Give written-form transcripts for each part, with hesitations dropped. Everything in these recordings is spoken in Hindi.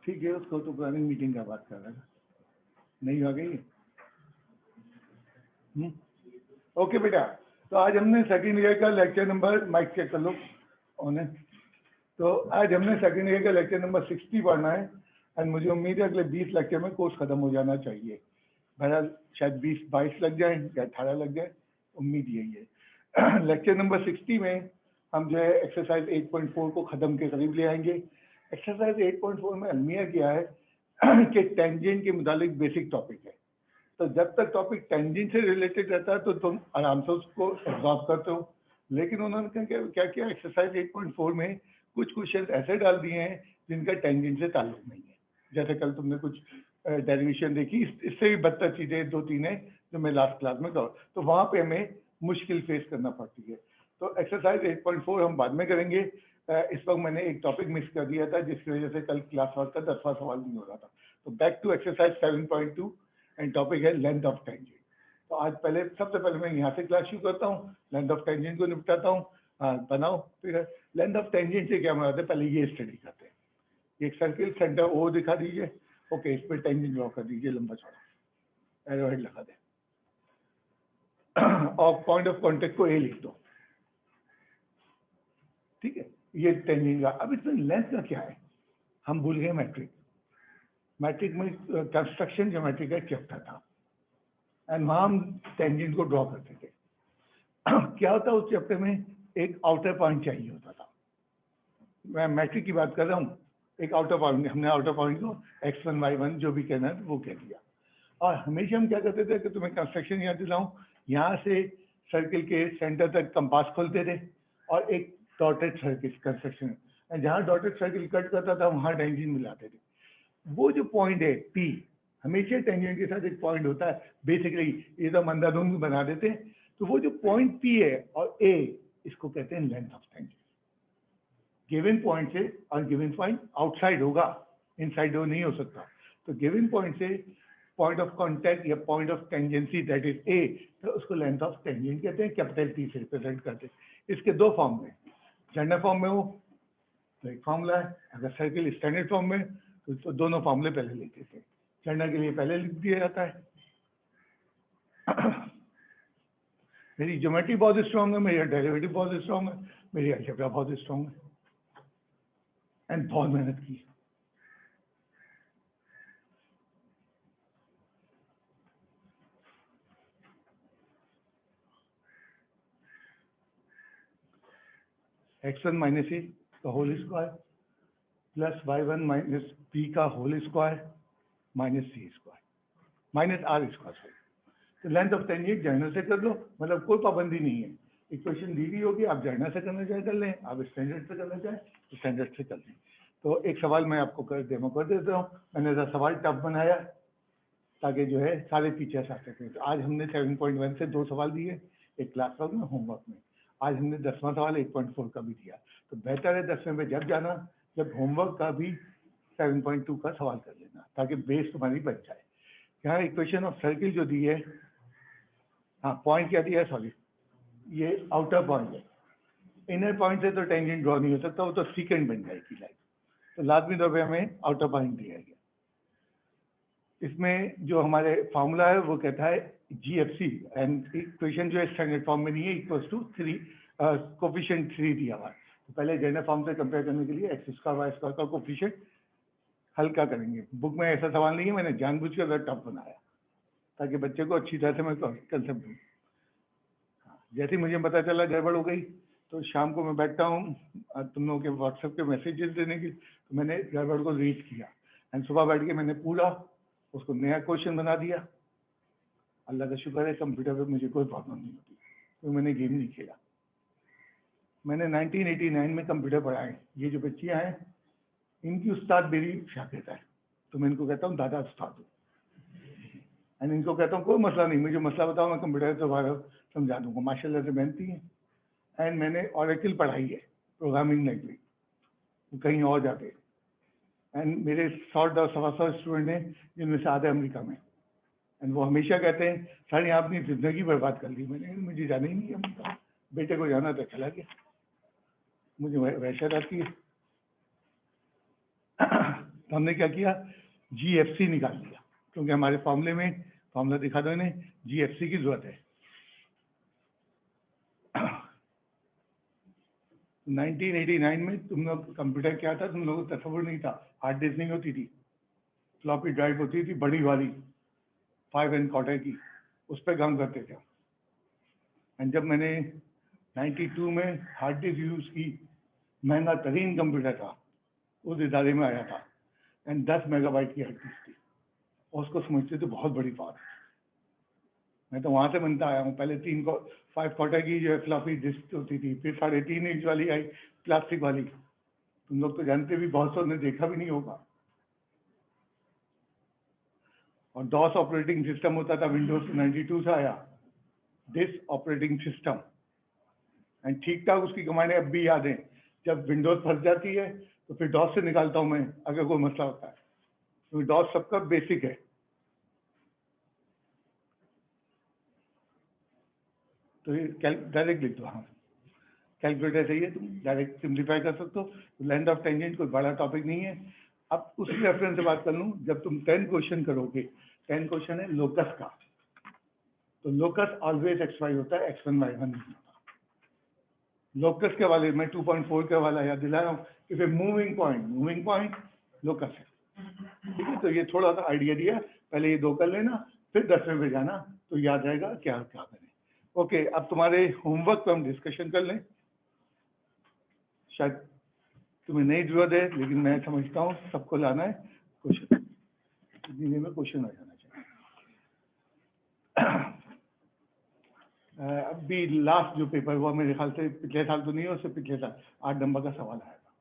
ठीक है, उसको तो पुरानी मीटिंग का बात कर रहा था, नहीं आ गई। ओके बेटा, तो आज हमने सेकंड ईयर का लेक्चर नंबर, माइक चेक कर लो ऑन है। तो आज हमने सेकंड ईयर का लेक्चर नंबर 60 पढ़ना है एंड मुझे उम्मीद है अगले 20 लेक्चर में कोर्स खत्म हो जाना चाहिए। बहरहाल शायद 20-22 लग जाए या 18 लग जाए, उम्मीद यही है। लेक्चर नंबर 60 में हम जो है एक्सरसाइज 8.4 को ख़त्म के करीब ले आएंगे। एक्सरसाइज 8.4 में अलमिया किया है कि टेंजेंट के मुतालिक बेसिक टॉपिक है, तो जब तक टॉपिक टेंजेंट से रिलेटेड रहता है तो तुम आराम से उसको एब्जॉर्ब करते हो। लेकिन उन्होंने क्या किया, एक्सरसाइज 8.4 में कुछ क्वेश्चन ऐसे डाल दिए हैं जिनका टेंजेंट से ताल्लुक नहीं है। जैसे कल तुमने कुछ डेरिवेशन देखी, इससे भी बदतर चीज़ें 2-3 हैं जो मैं लास्ट क्लास में करूँ, तो वहाँ पे हमें मुश्किल फेस करना पड़ती है। तो एक्सरसाइज 8.4 हम बाद में करेंगे। इस वक्त मैंने एक टॉपिक मिस कर दिया था जिसकी वजह से कल क्लास वर्क का 10वां सवाल नहीं हो रहा था। तो back to exercise 7.2 and topic है लेंथ ऑफ टेंजेंट। तो आज सबसे पहले मैं यहाँ से क्लास शुरू करता हूँ, लेंथ ऑफ टेंजेंट को निपटाता हूँ। बनाओ फिर। लेंथ ऑफ टेंजेंट से क्या मराद है, पहले ये स्टडी करते हैं। एक सर्किल सेंटर ओ दिखा दीजिए, ओके, इस पर टेंजेंट ड्रॉ कर दीजिए लंबा चौड़ा, एरोहेड लगा दे और पॉइंट ऑफ कांटेक्ट को ए लिख दो। ठीक है, ये टेंजेंट का। अब इसमें लेंथ का क्या है, हम भूल गए मैट्रिक में कंस्ट्रक्शन ज्योमेट्री का चैप्टर था एंड वहाँ हम टेंजेंट को ड्रॉ करते थे। क्या होता है उस चैप्टर में, एक आउटर पॉइंट चाहिए होता था। मैं मैट्रिक की बात कर रहा हूँ, एक आउटर पॉइंट, हमने आउटर पॉइंट को x1 y1 जो भी कहना है वो कह दिया। और हमेशा हम क्या करते थे कि तुम्हें कंस्ट्रक्शन याद दिलाऊं, यहाँ से सर्किल के सेंटर तक कंपास खोलते थे और एक डॉटेड सर्किल कंस्ट्रक्शन, जहाँ डॉटेड सर्किल कट करता था वहाँ टेंजेंट मिलाते थे। वो जो पॉइंट है P, हमेशा टेंजेंट के साथ एक पॉइंट होता है, बेसिकली ये तो हम अंधाधुंध बना देते हैं। तो वो जो पॉइंट P है और A, इसको कहते हैं length of tangent. Given point से, और गिवन पॉइंट आउटसाइड होगा, इनसाइड वो नहीं हो सकता। तो गिवन पॉइंट से पॉइंट ऑफ कांटेक्ट या point of tangency that is a, तो उसको लेंथ ऑफ टेंजेंट कहते हैं, कैपिटल T से रिप्रेजेंट करते हैं। इसके दो फॉर्म में, जनरल फॉर्म में हो तो एक फॉर्मूला है, अगर सर्किल स्टैंडर्ड फॉर्म में तो दोनों फॉर्मूले पहले लिखते थे। जनरल के लिए पहले लिख दिया जाता है। मेरी ज्योमेट्री बहुत स्ट्रांग है, मेरी डेरिवेटिव बहुत स्ट्रांग है, मेरी अलजेब्रा बहुत स्ट्रांग है एंड बहुत मेहनत की। x1 माइनस ए का whole square plus y1 minus B का होल स्क्वायर माइनस सी स्क्वायर माइनस आर स्क्वायर। तो लेंथ ऑफ टेंजेंट जनरल से कर लो, मतलब कोई पाबंदी नहीं है। इक्वेशन दी गई होगी, आप जनरल से करना चाहे कर लें, आप स्टैंडर्ड से करना चाहें तो स्टैंडर्ड से कर लें। तो एक सवाल मैं आपको डेमो कर देता हूँ। मैंने ऐसा सवाल टफ बनाया ताकि जो है सारे टीचर्स आ सकें। तो आज हमने 7.1 से 2 सवाल दिए, एक क्लास वर्क में, होमवर्क में। आज हमने 10वां सवाल 8.4 का भी दिया। तो बेहतर है 10वें में जब जाना, जब होमवर्क का भी 7.2 का सवाल कर लेना, ताकि बेस तुम्हारी बन जाए। यहाँ इक्वेशन ऑफ सर्किल जो दी है, हाँ पॉइंट क्या दिया है, सॉरी, ये आउटर पॉइंट है। इनर पॉइंट से तो टेंजेंट ड्रॉ नहीं हो सकता, वो तो सीकेंड बन जाएगी लाइक। तो लाजमी तौर पे हमें आउटर पॉइंट दिया गया। इसमें जो हमारे फार्मूला है वो कहता है GFC, एंड इक्वेशन जो है स्टैंडर्ड फॉर्म में नहीं है, इक्वल्स टू 3, कोफिशिएंट 3 दिया हुआ है। तो पहले जनरल फॉर्म से कंपेयर करने के लिए x स्क्वायर y स्क्वायर का कोफिशिएंट हल्का करेंगे। बुक में ऐसा सवाल नहीं है, मैंने जानबूझकर टफ बनाया ताकि बच्चे को अच्छी तरह से मैं कंसेप्ट दूँ। जैसे ही मुझे पता चला गड़बड़ हो गई, तो शाम को मैं बैठता हूँ तुम लोगों के व्हाट्सएप के मैसेजेस देने की, तो मैंने गड़बड़ को रीड किया एंड सुबह बैठ के मैंने पूरा उसको नया क्वेश्चन बना दिया। अल्लाह का शुक्र है कंप्यूटर पे मुझे कोई प्रॉब्लम नहीं होती, तो मैंने गेम नहीं खेला। मैंने 1989 में कंप्यूटर पढ़ाए। ये जो बच्चियाँ हैं, इनकी उस्ताद मेरी शागिर्द है, तो मैं इनको कहता हूँ दादा उस्ताद हूँ। एंड इनको कहता हूँ कोई मसला नहीं, मुझे मसला बताओ, मैं कंप्यूटर तो बाहर समझा दूँगा। माशाल्लाह से मेहनती हैं। एंड मैंने ऑरेकल पढ़ाई है, प्रोग्रामिंग लैंग्वेज, कहीं और जाके। एंड मेरे 100-125 स्टूडेंट हैं जिनमें से आधे अमेरिका में। एंड वो हमेशा कहते हैं सर ने आपने ज़िंदगी बर्बाद कर ली। मैंने मुझे जाना ही नहीं अमेरिका, बेटे को जाना तो चला गया, मुझे वहशत आती है। तो हमने क्या किया, GFC निकाल लिया, क्योंकि हमारे फॉर्मूले में, फॉर्मूला दिखा दो इन्हें, GFC की जरूरत है। 1989 में तुम लोग कंप्यूटर क्या था, तुम लोगों को तस्वुर नहीं था, हार्ड डिस्क नहीं होती थी, फ्लॉपी ड्राइव होती थी बड़ी वाली 5¼ की, उस पर काम करते थे। एंड जब मैंने 92 में हार्ड डिस्क यूज की, महंगा तरीन कंप्यूटर था, उस इदारे में आया था, एंड 10 मेगाबाइट की हार्ड डिस्क थी, और उसको समझते थे बहुत बड़ी बात। मैं तो वहां से बनता आया हूँ, पहले 5¼ की जो है फ्लॉपी डिस्क होती थी, फिर 3.5 इंच वाली आई प्लास्टिक वाली, तुम लोग तो जानते भी, बहुत सौ ने देखा भी नहीं होगा। और डॉस ऑपरेटिंग सिस्टम होता था, विंडोज 92 से आया डिस्क ऑपरेटिंग सिस्टम, एंड ठीक ठाक उसकी कमांडें अब भी याद हैं। जब विंडोज फंस जाती है तो फिर डॉस से निकालता हूं मैं, अगर कोई मसला होता है, तो डॉस सबका बेसिक है। तो ये डायरेक्ट लिख दो, हाँ कैलकुलेटर चाहिए, तुम डायरेक्ट सिंप्लीफाई कर सकते हो। लेंथ ऑफ टेंजेंट कोई बड़ा टॉपिक नहीं है। अब उसी रेफरेंस से बात कर लूँ, जब तुम 10 क्वेश्चन करोगे, 10 क्वेश्चन है लोकस का, तो लोकस ऑलवेज x y होता है, x1 y1 नहीं होता। लोकस के वाले मैं 2.4 के वाला याद दिला रहा हूँ कि फिर मूविंग पॉइंट लोकस है, ठीक है। तो ये थोड़ा सा आइडिया दिया, पहले ये 2 कर लेना, फिर 10वें पे जाना, तो याद रहेगा क्या क्या करें। ओके, अब तुम्हारे होमवर्क पे हम डिस्कशन कर लें। शायद तुम्हें नहीं जरूरत है, लेकिन मैं समझता हूँ सबको लाना है क्वेश्चन, हिंदी में क्वेश्चन आ जाना चाहिए। अभी लास्ट जो पेपर हुआ मेरे ख्याल से, पिछले साल तो नहीं हो, उससे पिछले साल 8 नंबर का सवाल आया था,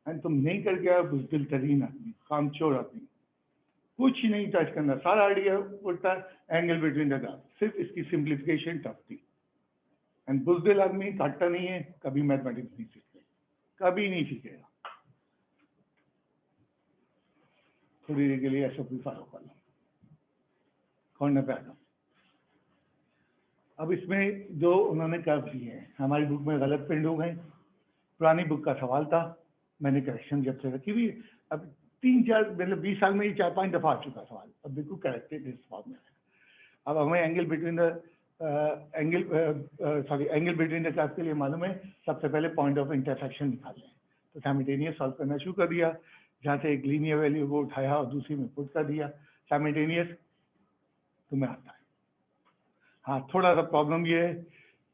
एंड तुम नहीं करके आए, बुजदिल तरीन आदमी, कामचोर आदमी, कुछ नहीं था इसके अंदर, सारा आइडिया उठता है एंगल बिटवीन द ग्राफ, सिर्फ इसकी सिंप्लीफिकेशन टफ थी। एंड बुजदिल आदमी काटता नहीं है, कभी मैथमेटिक्स नहीं सीखते, कभी नहीं सीखेगा। थोड़ी देर के लिए SOP फॉलो कर लो, कॉर्नर पे आ जाओ। अब इसमें जो उन्होंने कर्व दिए हैं, हमारी बुक में गलत प्रिंट हो गए, पुरानी बुक का सवाल था, मैंने करेक्शन जब से रखी हुई, अब 3-4 मतलब 20 साल में ही 4-5 दफा आ चुका सवाल, अब बिल्कुल करेक्टेड इस फॉर्म में। अब हमें angle between the angle between the curve के लिए मालूम है, सबसे पहले पॉइंट ऑफ इंटरसेक्शन निकालना है, तो साइमल्टेनियस सॉल्व करना शुरू कर दिया, जहाँ से एक लीनियर वैल्यू को उठाया और दूसरी में पुट कर दिया, साइमल्टेनियस तुम्हें आता है। हाँ, थोड़ा सा प्रॉब्लम ये है,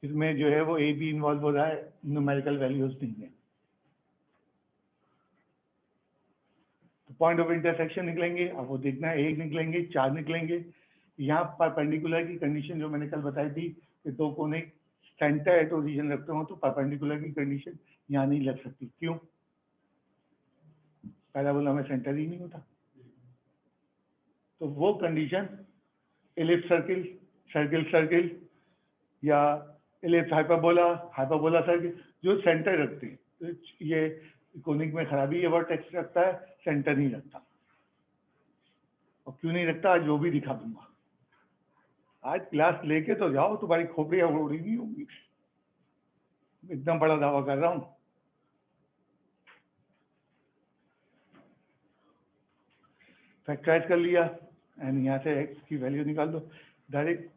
इसमें जो है वो ए बी इन्वॉल्व हो रहा है, न्यूमेरिकल वैल्यूज नहीं है। तो पॉइंट ऑफ इंटरसेक्शन निकलेंगे, अब वो देखना है 1 निकलेंगे, 4 निकलेंगे। यहाँ परपेंडिकुलर की कंडीशन जो मैंने कल बताई थी कि 2 कोने सेंटर एट ओरिजिन रखते हो, तो परपेंडिकुलर की कंडीशन यहाँ नहीं लग सकती। क्यों? पैराबोला में सेंटर ही नहीं होता। तो वो condition ellipse circle, circle circle, या इलिप्स हाइपरबोला सर्किल, जो सेंटर रखते हैं, तो ये कोनिक में खराबी है, वर्टेक्स रखता है, सेंटर नहीं रखता। और क्यों नहीं रखता, आज वो भी दिखा दूंगा। आज क्लास लेके तो जाओ, तुम्हारी खोपड़ियां उड़ी नहीं होंगी, इतना बड़ा दावा कर रहा हूं। फैक्टराइज कर लिया, एंड यहाँ से x की वैल्यू निकाल दो direct,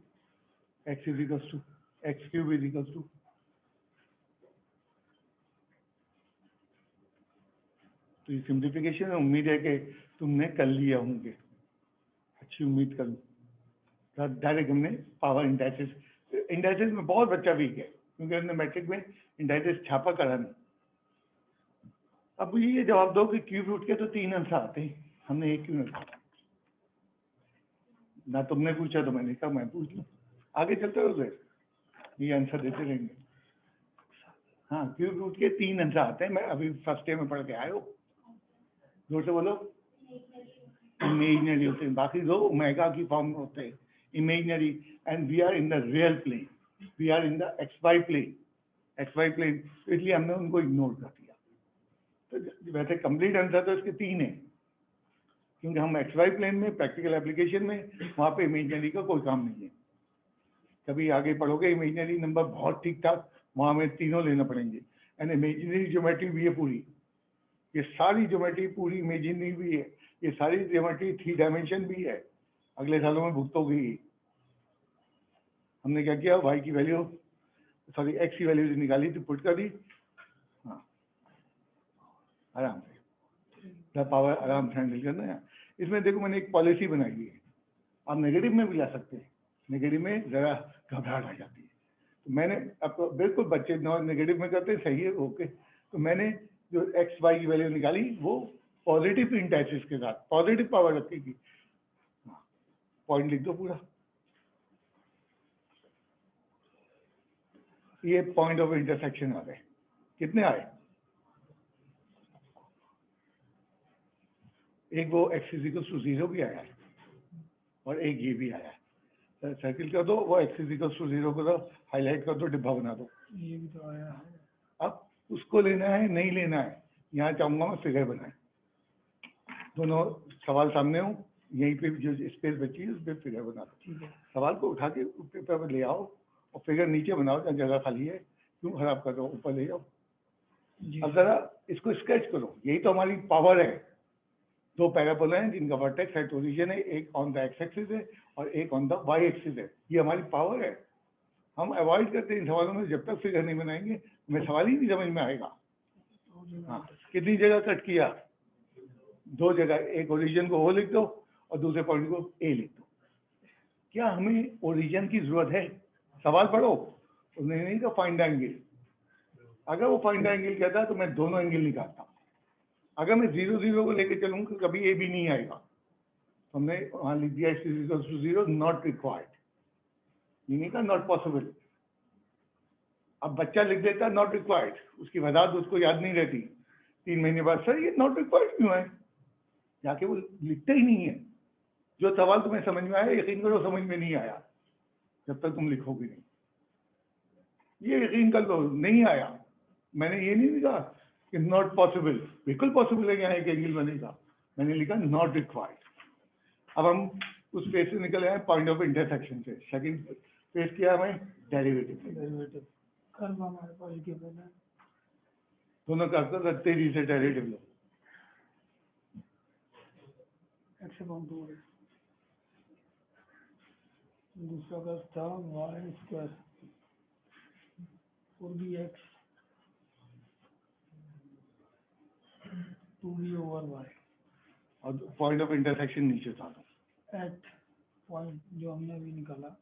x is equals to x cube is equals to, तो ये सिंप्लीफिकेशन है। उम्मीद है कि तुमने कर लिया होंगे, अच्छी उम्मीद करूँ। तो डायरेक्ट हमने पावर इंडाइसिस में बहुत बच्चा वीक है, क्योंकि हमने मैट्रिक में इंडाइसिस छापा करा नहीं। अब ये जवाब दो कि क्यूब रूट के तो 3 आंसर आते हैं, हमने एक क्यों रखा? ना तुमने पूछा तो मैंने कहा मैं पूछ लूँ, आगे चलते हो गए, ये आंसर देते रहेंगे। हाँ, क्यूब रूट के 3 आंसर आते हैं, मैं अभी फर्स्ट ईयर में पढ़ के आया हूँ। जोर से बोलो। इमेजिनरी होते हैं, बाकी 2 ओमेगा की फॉर्म में होते हैं, imaginary. And we are in the real plane, we are in the XY plane, इसलिए हमने उनको इग्नोर कर दिया। तो वैसे कंप्लीट आंसर तो इसके 3 है, क्योंकि हम XY प्लेन में प्रैक्टिकल एप्लीकेशन में, वहाँ पे इमेजिनरी का कोई काम नहीं है। कभी आगे पढ़ोगे इमेजिनरी नंबर बहुत ठीक ठाक, वहाँ में तीनों लेना पड़ेंगे, एंड इमेजिनरी ज्योमेट्री भी है पूरी, ये सारी ज्योमेट्री पूरी इमेजिनरी भी है, ये सारी ज्योमेट्री 3 डायमेंशन भी है, अगले सालों में भुगतोगी। हमने क्या किया, y की वैल्यू सॉरी x की वैल्यू निकाली थी, पुट कर दी। हाँ आराम से पावर आराम से हैंडल करना है। इसमें देखो मैंने एक पॉलिसी बनाई है, आप नेगेटिव में भी ला सकते हैं, नेगेटिव में ज़रा घबराहट आ जाती है, तो मैंने आपको बिल्कुल बच्चे नॉन नेगेटिव में करते सही है ओके, तो मैंने जो एक्स वाई की वैल्यू निकाली वो पॉजिटिव इंडाइसिस के साथ पॉजिटिव पावर रखेगी। हाँ पॉइंट लिख दो पूरा, ये पॉइंट ऑफ इंटरसेक्शन आ गए, कितने आए, एक वो x इक्वल्स टू 0 भी आया है और एक ये भी आया है। सर्किल कर दो, वो x इक्वल्स टू 0 को हाईलाइट कर दो, डिब्बा बना दो। ये भी तो आया है, अब उसको लेना है नहीं लेना है, यहाँ चाहूंगा मैं फिगर बनाए, दोनों सवाल सामने हो, यहीं पे जो स्पेस बची है उस पर फिगर बना दो। सवाल को उठा के पेपर पर ले आओ और फिगर नीचे बनाओ जहाँ जगह खाली है, क्यों खराब कर दो, ऊपर ले जाओ। अब जरा इसको स्केच करो, यही तो हमारी पावर है। दो पैराबोला हैं जिनका वर्टेक्स एट ओरिजिन है, एक ऑन द एक्स एक्सिस है और एक ऑन द वाई एक्सिस है, ये हमारी पावर है। हम अवॉइड करते हैं इन सवालों में, जब तक फिगर नहीं बनाएंगे हमें सवाल ही नहीं समझ में आएगा। हाँ कितनी जगह कट किया, 2 जगह, एक ओरिजिन को ओ लिख दो और दूसरे पॉइंट को ए लिख दो। क्या हमें ओरिजिन की जरूरत है, सवाल पढ़ो, उसने नहीं कहा फाइंड एंगल, अगर वो फाइंड एंगल कहता तो मैं दोनों एंगल निकालता। अगर मैं 0 0 को लेकर चलूंगा कभी ए भी नहीं आएगा। हमने वहां लिख दिया x = 0 नॉट रिक्वायर्ड, ये नहीं कहा नॉट पॉसिबल। अब बच्चा लिख देता नॉट रिक्वायर्ड, उसकी वजह उसको याद नहीं रहती, 3 महीने बाद सर ये नॉट रिक्वायर्ड क्यों है, जाके वो लिखते ही नहीं है। जो सवाल तुम्हें समझ में आया यकीन करो समझ में नहीं आया जब तक तुम लिखोगे नहीं, ये यकीन कर लो नहीं आया। मैंने ये नहीं लिखा कि नॉट पॉसिबल, बिल्कुल पॉसिबल है यहाँ एक एंगल बनेगा, मैंने लिखा नॉट रिक्वायर्ड। अब हम उस पेज से निकले हैं पॉइंट ऑफ इंटरसेक्शन से, सेकंड पेज किया हमें डेरिवेटिव कर्व हमारे पास गिवन है, दोनों कर्व का तेजी से डेरिवेटिव लो। x अपॉन 2 दूसरा कर्व था y square 4bx 2b over y, और पॉइंट ऑफ इंटरसेक्शन नीचे था एट पॉइंट जो हमने अभी निकाला,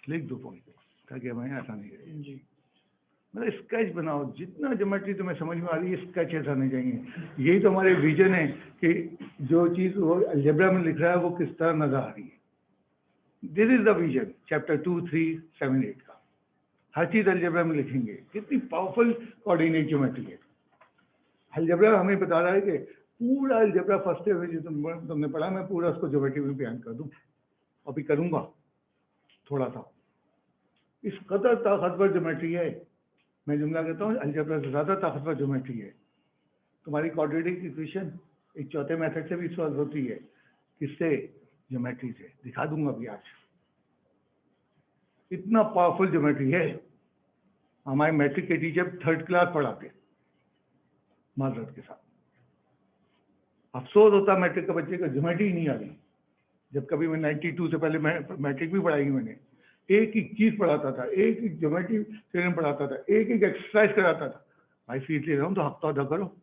लिख दो पॉइंट ताकि हमें आसानी रहे जी। मतलब स्केच बनाओ, जितना ज्योमेट्री तुम्हें समझ में आ रही है स्केचेस आने चाहिए। यही तो हमारे विजन है कि जो चीज़ वो अलजेब्रा में लिख रहा है वो किस तरह नजर आ रही है। This is the vision chapter 2, 3, 7, 8 का, हर चीज़ अलजेब्रा में लिखेंगे। कितनी पावरफुल कोऑर्डिनेट ज्योमेट्री है। अलजेब्रा हमें बता रहा है कि पूरा अलजेब्रा फर्स्ट ईयर में जो तुमने पढ़ा, मैं पूरा उसको ज्योमेट्री में बयान कर दूं, अभी करूंगा थोड़ा सा। इस कदर ताकतवर ज्योमेट्री है, मैं जुमला कहता हूँ अलजेब्रा से ज़्यादा ताकतवर ज्योमेट्री है। तुम्हारी क्वाड्रेटिक इक्वेशन एक चौथे मेथड से भी सॉल्व होती है, किससे, ज्योमेट्री से, दिखा दूंगा अभी आज। इतना पावरफुल ज्योमेट्री है, हमारे मैट्रिक के टीचर 3rd क्लास पढ़ाते माजरत के साथ। अफसोस होता मैट्रिक के बच्चे को ज्योमेट्री नहीं आ रही, जब कभी मैं 92 से पहले मैट्रिक भी पढ़ाई मैंने, एक ही चीज पढ़ाता था, एक ही ज्योमेट्री थ्योरम पढ़ाता था, एक एक एक्सरसाइज कराता था। भाई फीस ले रहा हूँ तो हफ्ता अदा करो।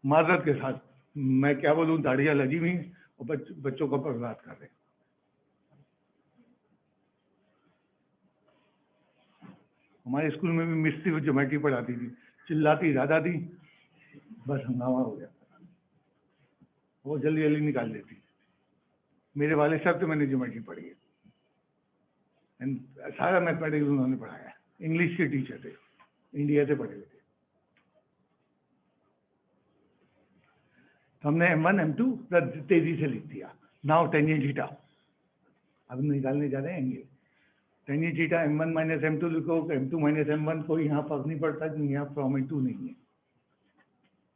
माजरत के साथ मैं क्या बोलूँ, दाढ़ियाँ लगी हुई और बच्चों को बर्बाद कर रहे। हमारे स्कूल में भी मिस्त्री ज्योमेट्री पढ़ाती थी, चिल्लाती ज़्यादा थी, बस हंगामा हो गया, वो जल्दी जल्दी निकाल देती। मेरे वाले साहब से मैंने ज्योमेट्री पढ़ी है, सारा मैथमेटिक्स उन्होंने पढ़ाया, इंग्लिश के टीचर थे, इंडिया से पढ़े हुए थे। तो हमने M1 M2 तेजी से लिख दिया। नाउ टेंजेंट थीटा, अब निकालने जा रहे हैं angle. Tangent theta M1 minus M2 लिखो, M2 माइनस M1, कोई यहाँ फर्क नहीं पड़ता क्योंकि यहाँ फ्रॉम इनटू नहीं है।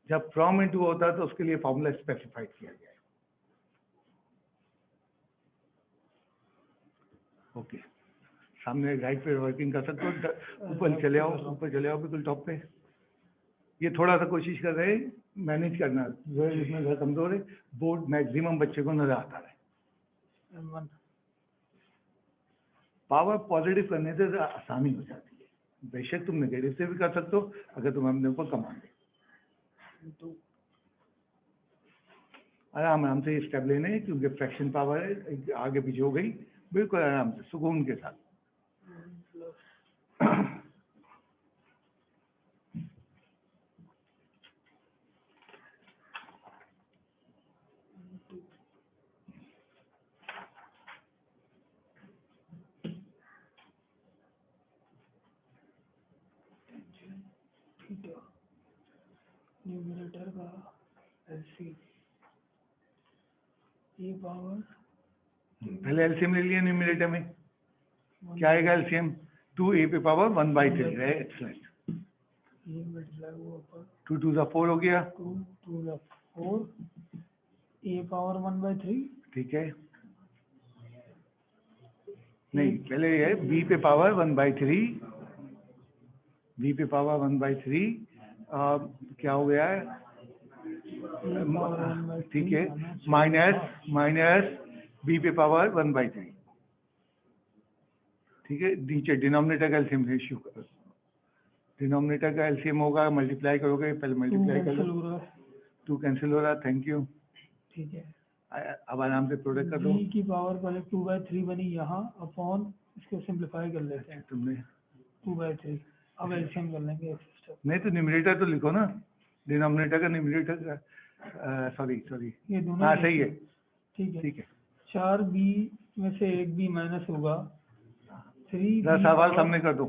जब फ्रॉम इनटू होता है तो उसके लिए फॉर्मूला स्पेसिफाइड किया गया है। ओके, सामने राइट पे वर्किंग कर सकते हो, ऊपर चले आओ बिल्कुल टॉप पे। ये थोड़ा सा कोशिश कर रहे हैं मैनेज करना, जो है इसमें ज़रा कमज़ोर है, बोर्ड मैक्सिमम बच्चे को नजर आता है। पावर पॉजिटिव करने से ज़रा आसानी हो जाती है, बेशक तुम नेगेटिव से भी कर सकते हो अगर तुम अपने ऊपर कमांड है। आराम से स्टेप लेने हैं क्योंकि फ्रैक्शन पावर है, आगे पीछे हो गई, बिल्कुल आराम से सुकून के साथ। न्यूमरेटर का एलसी ये पावर पहले एलसीएम ले लिया न्यूमरेटर में, क्या आएगा एलसीएम? 2a पे पावर 1/3 है। एक्सीलेंट। ये मल्टीप्लाई हुआ पर 2 2 4 हो गया, 2 2 4 a पावर 1/3। ठीक है, नहीं पहले ये b पे पावर 1/3, b पे पावर 1/3 क्या हो गया है, ठीक है, माइनस b पे पावर 1/3, ठीक है। नीचे डिनोमिनेटर का एलसीएम रेशियो करो, डिनोमिनेटर का एलसीएम होगा, मल्टीप्लाई करोगे, पहले मल्टीप्लाई कर लो, 2 कैंसिल हो रहा, थैंक यू, ठीक है। अब आराम से प्रोडक्ट कर दो। b की पावर पहले 2/3 बनी यहाँ अपॉन, इसको सिंप्लीफाई कर लेते हैं, तुमने 2/3। अब एलसीएम कर लेंगे एक स्टेप। नहीं तो न्यूमरेटर तो लिखो ना, डिनोमिनेटर का न्यूमरेटर का, सॉरी ये दोनों हाँ सही है, ठीक है। 4b में से 1b माइनस होगा, 3b सवाल सामने कर दो।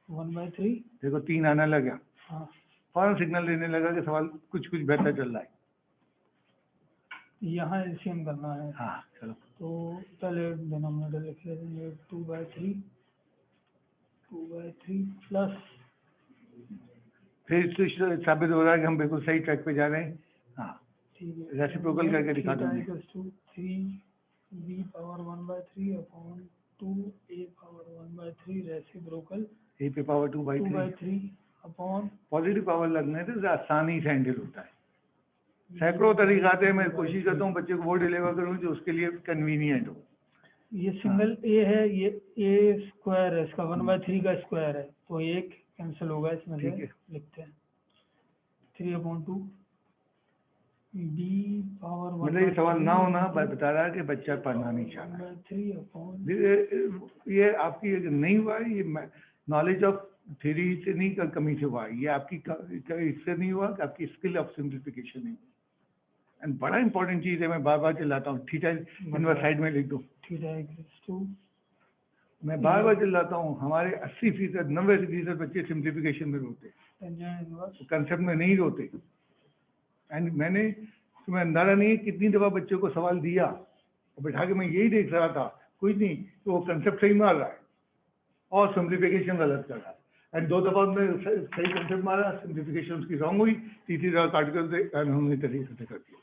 1/3 देखो 3 आने लगा, हाँ, फौरन सिग्नल देने लगा कि सवाल कुछ बेहतर चल रहा है। यहाँ एलसीएम करना है। हाँ चलो, तो पहले डिनोमिनेटर लिख लेते हैं, 2/3 प्लस, फिर साबित हो रहा है कि हम बिल्कुल सही ट्रैक पे जा रहे हैं। हाँ ठीक है, रेसिप्रोकल करके दिखा दो। 3b power 1/3 upon 2a power 1/3 reciprocal A पे पावर 2/3 अपॉन पॉजिटिव पावर लगने से आसानी से हैंडल होता है। सैकड़ों तरीका आते हैं, मैं कोशिश करता हूँ बच्चे को वो डिलीवर करूँ जो उसके लिए कन्वीनियंट हो। ये सिंगल ए है, ये ए स्क्वायर है, इसका 1/3 का स्क्वायर है, तो एक कैंसिल होगा इसमें से, लिखते हैं 3/2 b पावर 1/3। मतलब ये सवाल ना होना बता रहा है कि बच्चा पढ़ना नहीं चाहता। 3 अपॉन, ये आपकी नहीं हुआ है, ये नॉलेज ऑफ थ्योरी से नहीं कमी से हुआ है, ये आपकी इससे नहीं हुआ कि आपकी स्किल ऑफ सिंप्लीफिकेशन नहीं। एंड बड़ा इंपॉर्टेंट चीज़ है, मैं बार बार चिल्लाता हूँ, थीटा इनवर्स साइड में लिख दो। थीटा इक्वल्स टू, मैं बार बार चिल्लाता हूँ, हमारे 80%, 90% बच्चे सिंप्लीफिकेशन में रोते, कंसेप्ट में नहीं रोते। एंड मैंने तुम्हें अंदाजा नहीं है कितनी दफ़ा बच्चों को सवाल दिया और बैठा के मैं यही देख रहा था, कुछ नहीं तो वो कंसेप्ट सही मार रहा है और सिंप्लीफिकेशन गलत कर रहा है। एंड 2 दफ़ा उसने सही कंसेप्ट मारा, सिंप्लीफिकेशन उसकी रॉन्ग हुई, तीसरी दफ़ा काट कर दे उन्होंने तरीके से कर दिया,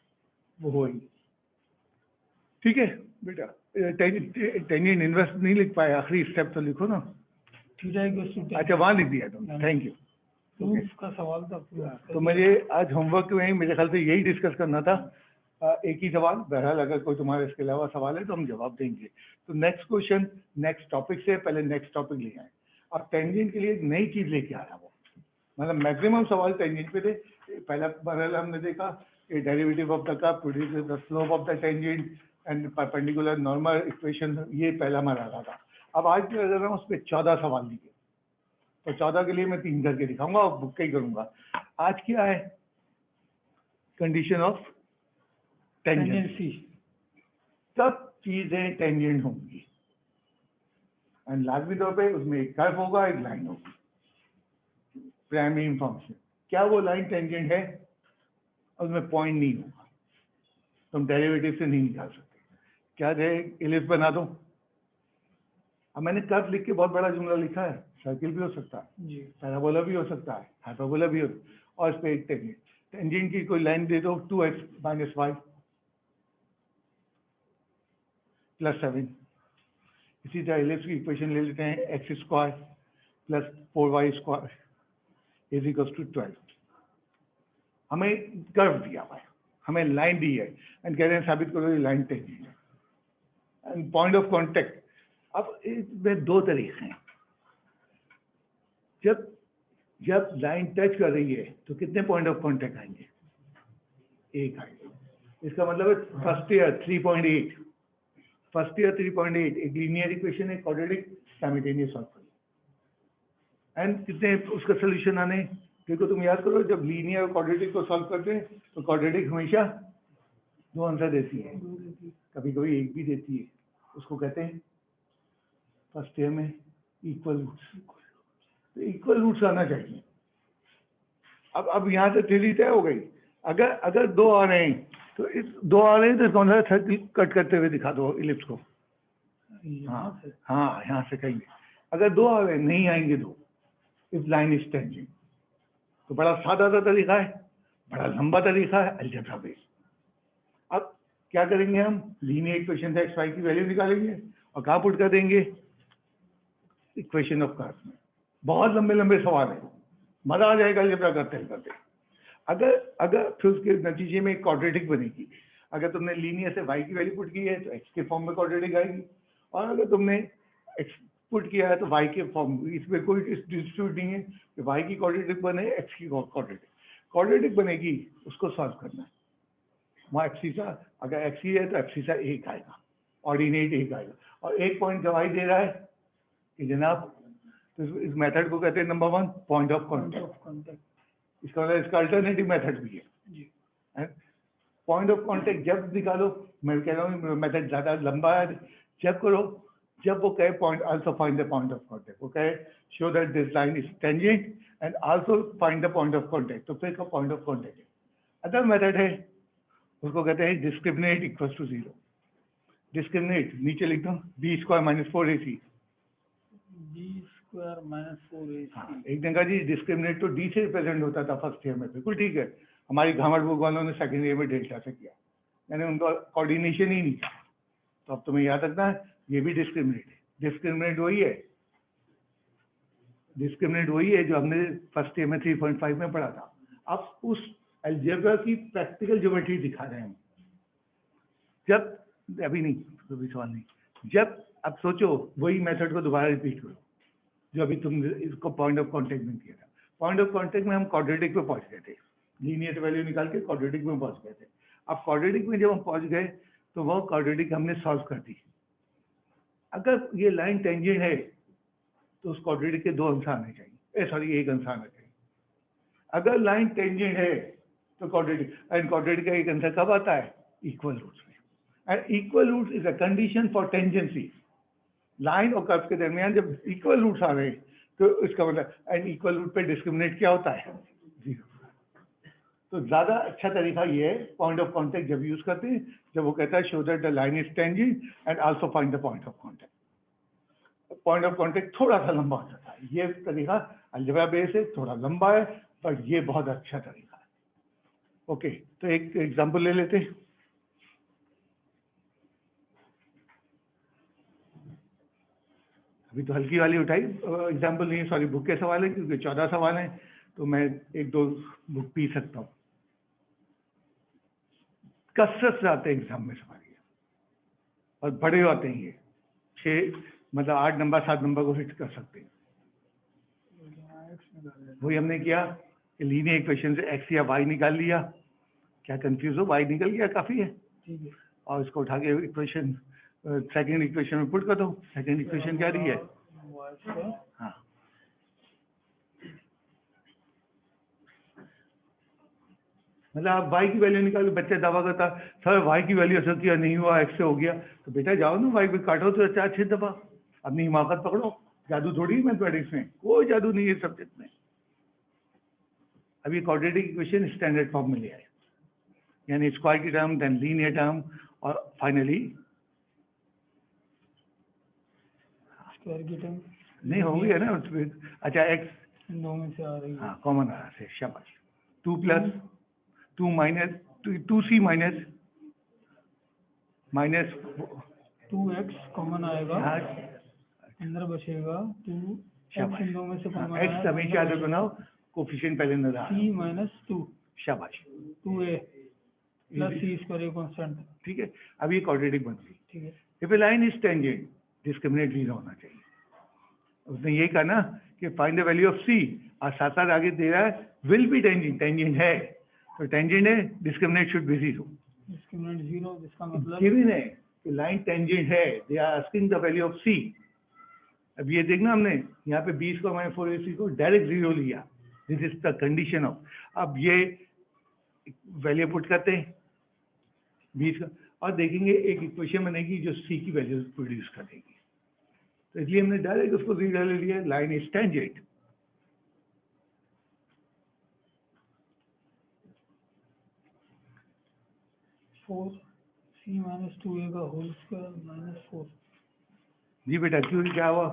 वो हो ही। ठीक है बेटा, टेंजेंट इनवर्स नहीं लिख पाए, आखिरी स्टेप तो लिखो ना। थीटा इक्वल्स टू, अच्छा वहाँ लिख दिया तुमने, थैंक यू। प्रूफ का सवाल था। तो मुझे आज होमवर्क में मेरे ख्याल से यही डिस्कस करना था, एक ही सवाल, बहरहाल अगर कोई तुम्हारे इसके अलावा सवाल है तो हम जवाब देंगे। तो नेक्स्ट क्वेश्चन नेक्स्ट टॉपिक से पहले नेक्स्ट टॉपिक ले आए। अब टेंजेंट के लिए एक नई चीज़ लेके आया वो, मतलब मैक्सिमम सवाल टेंजेंट पे थे। पहला बहरहाल हमने देखा derivative of the curve produces the slope of the tangent and perpendicular normal equation, ये पहला हमारा रहा था। अब आज मैं कर रहा हूँ उस पर 14 सवाल लिए, तो 14 के लिए मैं 3 करके दिखाऊंगा और बुक ही करूंगा। आज क्या है, कंडीशन ऑफ टेंजेंसी, सब चीजें टेंजेंट होंगी एंड लाजमी तौर पे उसमें एक कर्व होगा, एक लाइन होगी, प्राइमरी इंफॉर्मेशन। क्या वो लाइन टेंजेंट है? उसमें पॉइंट नहीं होगा, तुम डेरिवेटिव से नहीं निकाल सकते। क्या है, एलिप्स बना दो। अब मैंने कर्व लिख के बहुत बड़ा जुमला लिखा है, सर्किल भी हो सकता है, पैराबोला भी हो सकता है, हाइपरबोला भी हो, और इस पे एक टेंजेंट, टेंजेंट की कोई लाइन दे दो 2x - y + 7, इसी तरह एलिप्स की इक्वेशन ले लेते हैं, x square plus 4y square is equal to 12। हमें कर्व दिया हुआ है, हमें लाइन दी है एंड कह रहे हैं साबित करो ये लाइन टेंजेंट है। एंड पॉइंट ऑफ कांटेक्ट, अब इसमें दो तरीके हैं। जब लाइन टच कर रही है तो कितने पॉइंट ऑफ कांटेक्ट आएंगे? एक आएंगे। इसका मतलब है फर्स्ट ईयर 3.8, फर्स्ट ईयर 3.8 एक लीनियर इक्वेशन है, क्वाड्रेटिक साइमल्टेनियस सॉल्व करिए। एंड कितने उसका सोल्यूशन आने, देखो तुम याद करो जब लीनियर और क्वाड्रेटिक को सॉल्व करते हैं तो क्वाड्रेटिक हमेशा दो आंसर देती है, कभी कभी एक भी देती है, उसको कहते हैं फर्स्ट ईयर में इक्वल रूट्स। तो इक्वल रूट्स आना चाहिए। अब यहाँ से थ्योरी तय हो गई। अगर दो आ रहे हैं तो इस दो आ रहे हैं तो कौन सा सर्कल कट करते हुए दिखा दो इलिप्स को। हाँ यहाँ से कहेंगे। अगर दो आ रहे हैं, नहीं आएंगे दो, इफ लाइन इज टेंजेंट। तो बड़ा सादा सा तरीका है, बड़ा लंबा तरीका है अलजेब्रा बेस्ड। अब क्या करेंगे हम, लीनियर इक्वेशन से एक्स वाई की वैल्यू निकालेंगे और कहाँ पुट कर देंगे, इक्वेशन ऑफ कर्व में। बहुत लंबे लंबे सवाल है, मजा आ जाएगा अलजेब्रा करते करते। अगर फिर उसके नतीजे में एक क्वाड्रेटिक बनेगी। अगर तुमने लीनियर से y की वैल्यू पुट की है तो x के फॉर्म में क्वाड्रेटिक आएगी, और अगर तुमने x पुट किया है तो y के फॉर्म में। इसमें कोई डिस्प्यूट नहीं है कि y की क्वाड्रेटिक बने, x की क्वाड्रेटिक बनेगी, उसको सॉल्व करना है। वहाँ एब्सिसा, अगर एक्स ही है तो एब्सिसा एक आएगा, ऑर्डिनेट एक आएगा, और एक पॉइंट गवाही दे रहा है कि जनाब, तो इस मेथड को कहते हैं नंबर 1 पॉइंट ऑफ कांटेक्ट। इसका मतलब इसका अल्टरनेटिव मेथड भी है। पॉइंट ऑफ कांटेक्ट जब निकालो, मैं कह रहा हूँ मेथड ज़्यादा लंबा है, जब करो जब वो कहे point also find the point of contact, वो कहे show that this line is tangent and also find the point of contact, तो फिर का पॉइंट ऑफ कांटेक्ट है। अदर मेथड है, उसको कहते हैं डिस्क्रिमिनेट इक्वल्स टू 0। डिस्क्रिमिनेट नीचे लिख दो, बी स्क्वायर माइनस 4ac। हाँ, एक ने कहा जी डिस्क्रिमिनेट तो डी से रिप्रेजेंट होता था फर्स्ट ईयर में, बिल्कुल ठीक है। हमारी घामड़ बुक वालों ने सेकेंड ईयर में डेल्टा से किया, यानी उनका कोऑर्डिनेशन ही नहीं था। तो अब तुम्हें याद रखना है ये भी डिस्क्रिमिनेट है। डिस्क्रिमिनेट वही है जो हमने फर्स्ट ईयर में 3.5 में पढ़ा था। अब उस अलजेब्रा की प्रैक्टिकल ज्योमेट्री दिखा रहे हैं। जब अभी नहीं, कोई सवाल नहीं, जब अब सोचो वही मेथड को दोबारा रिपीट करो जो अभी तुम इसको पॉइंट ऑफ कांटेक्ट में किया था। पॉइंट ऑफ कांटेक्ट में हम क्वाड्रेटिक पे पहुंच गए थे, लीनियर से वैल्यू निकाल के क्वाड्रेटिक में पहुंच गए थे। अब क्वाड्रेटिक में जब हम पहुंच गए तो वो क्वाड्रेटिक हमने सॉल्व कर दी। अगर ये लाइन टेंजेंट है तो उस क्वाड्रेटिक के दो आंसर आने चाहिए, एक आंसर आना चाहिए। अगर लाइन टेंजेंट है तो क्वाड्रेटिक, एंड क्वाड्रेटिक का एक आंसर कब आता है, इक्वल रूट्स में। And equal roots is a condition for tangency. Line और कर्व के दरमियान जब इक्वल रूट्स आ रहे हैं तो इसका मतलब, एंड इक्वल रूट पे डिस्क्रिमिनेट क्या होता है, 0। तो ज्यादा अच्छा तरीका ये है पॉइंट ऑफ कांटेक्ट जब यूज करते हैं, जब वो कहता है show that the line is tangent and also find the point of contact. Point of contact थोड़ा सा लंबा हो जाता है। ये तरीका अलजेब्रा बेस है, थोड़ा लंबा है, पर ये बहुत अच्छा तरीका है। ओके, तो एक एग्जाम्पल ले लेते हैं। अभी तो हल्की वाली उठाई, एग्जाम्पल नहीं, सॉरी बुक के सवाल है, क्योंकि 14 सवाल हैं तो मैं एक दो बुक पी सकता हूँ। कसरत से आते हैं एग्जाम में सवाल ये, और बड़े होते हैं ये, 6 मतलब 8 नंबर 7 नंबर को हिट कर सकते हैं। वही हमने किया कि लीनियर इक्वेशन से एक्स या वाई निकाल लिया। क्या कंफ्यूज हो, वाई निकल गया, काफ़ी है। और इसको उठा के इक्वेशन सेकंड इक्वेशन में पुट कर दो। सेकंड इक्वेशन क्या रही है, हाँ, मतलब आप y की वैल्यू निकालो। बच्चे दावा करता सर y की वैल्यू असर किया नहीं हुआ, x से हो गया, तो बेटा जाओ ना y पे काटो तो 4-6 दफा, अपनी हिमाकत पकड़ो। जादू थोड़ी है मैथमेटिक्स में, कोई जादू नहीं है सब्जेक्ट में। अभी क्वाड्रेटिक इक्वेशन स्टैंडर्ड फॉर्म में ले आए, यानी स्क्वायर की टर्म, देन लीनियर टर्म, और फाइनली स्क्वायर की टर्म नहीं हो गया ना उसमें। अच्छा x दो में से आ रही है, हाँ कॉमन आ रहा है, शाबाश। 2 + 2 - 2c - 2x कॉमन आएगा, हाँ अंदर बचेगा 2x, शाबाश, इन दो में से कॉमन एक्स आया, हमेशा याद बनाओ, कोफिशिएंट पहले न रहा, c माइनस 2, शाबाश, 2a प्लस c स्क्वायर ये कांस्टेंट, ठीक है। अब ये क्वाड्रेटिक बन गई। ठीक है। If A line is tangent, discriminate 0 होना चाहिए। उसने ये कहा ना कि फाइंड द वैल्यू ऑफ सी, और साथ साथ आगे दे रहा है विल बी टेंजेंट, टेंजेंट है तो टेंजेंट है, डिस्क्रिमिनेट शुड बी 0। डिस्क्रिमिनेट 0 जिसका मतलब गिवन है कि लाइन टेंजेंट है, they are asking the value of C. अब ये देखना हमने यहाँ पे 20 को मैंने 4ac को डायरेक्ट 0 लिया, this is the condition of. अब ये वैल्यू पुट करते हैं 20 का, और देखेंगे एक इक्वेशन बनेगी जो सी की वैल्यू प्रोड्यूस करेगी। तो इसलिए हमने डायरेक्ट उसको 0 ले लिया, line is tangent. 4c minus 2a का होल स्क्वायर माइनस 4। जी बेटा क्यों, क्या हुआ,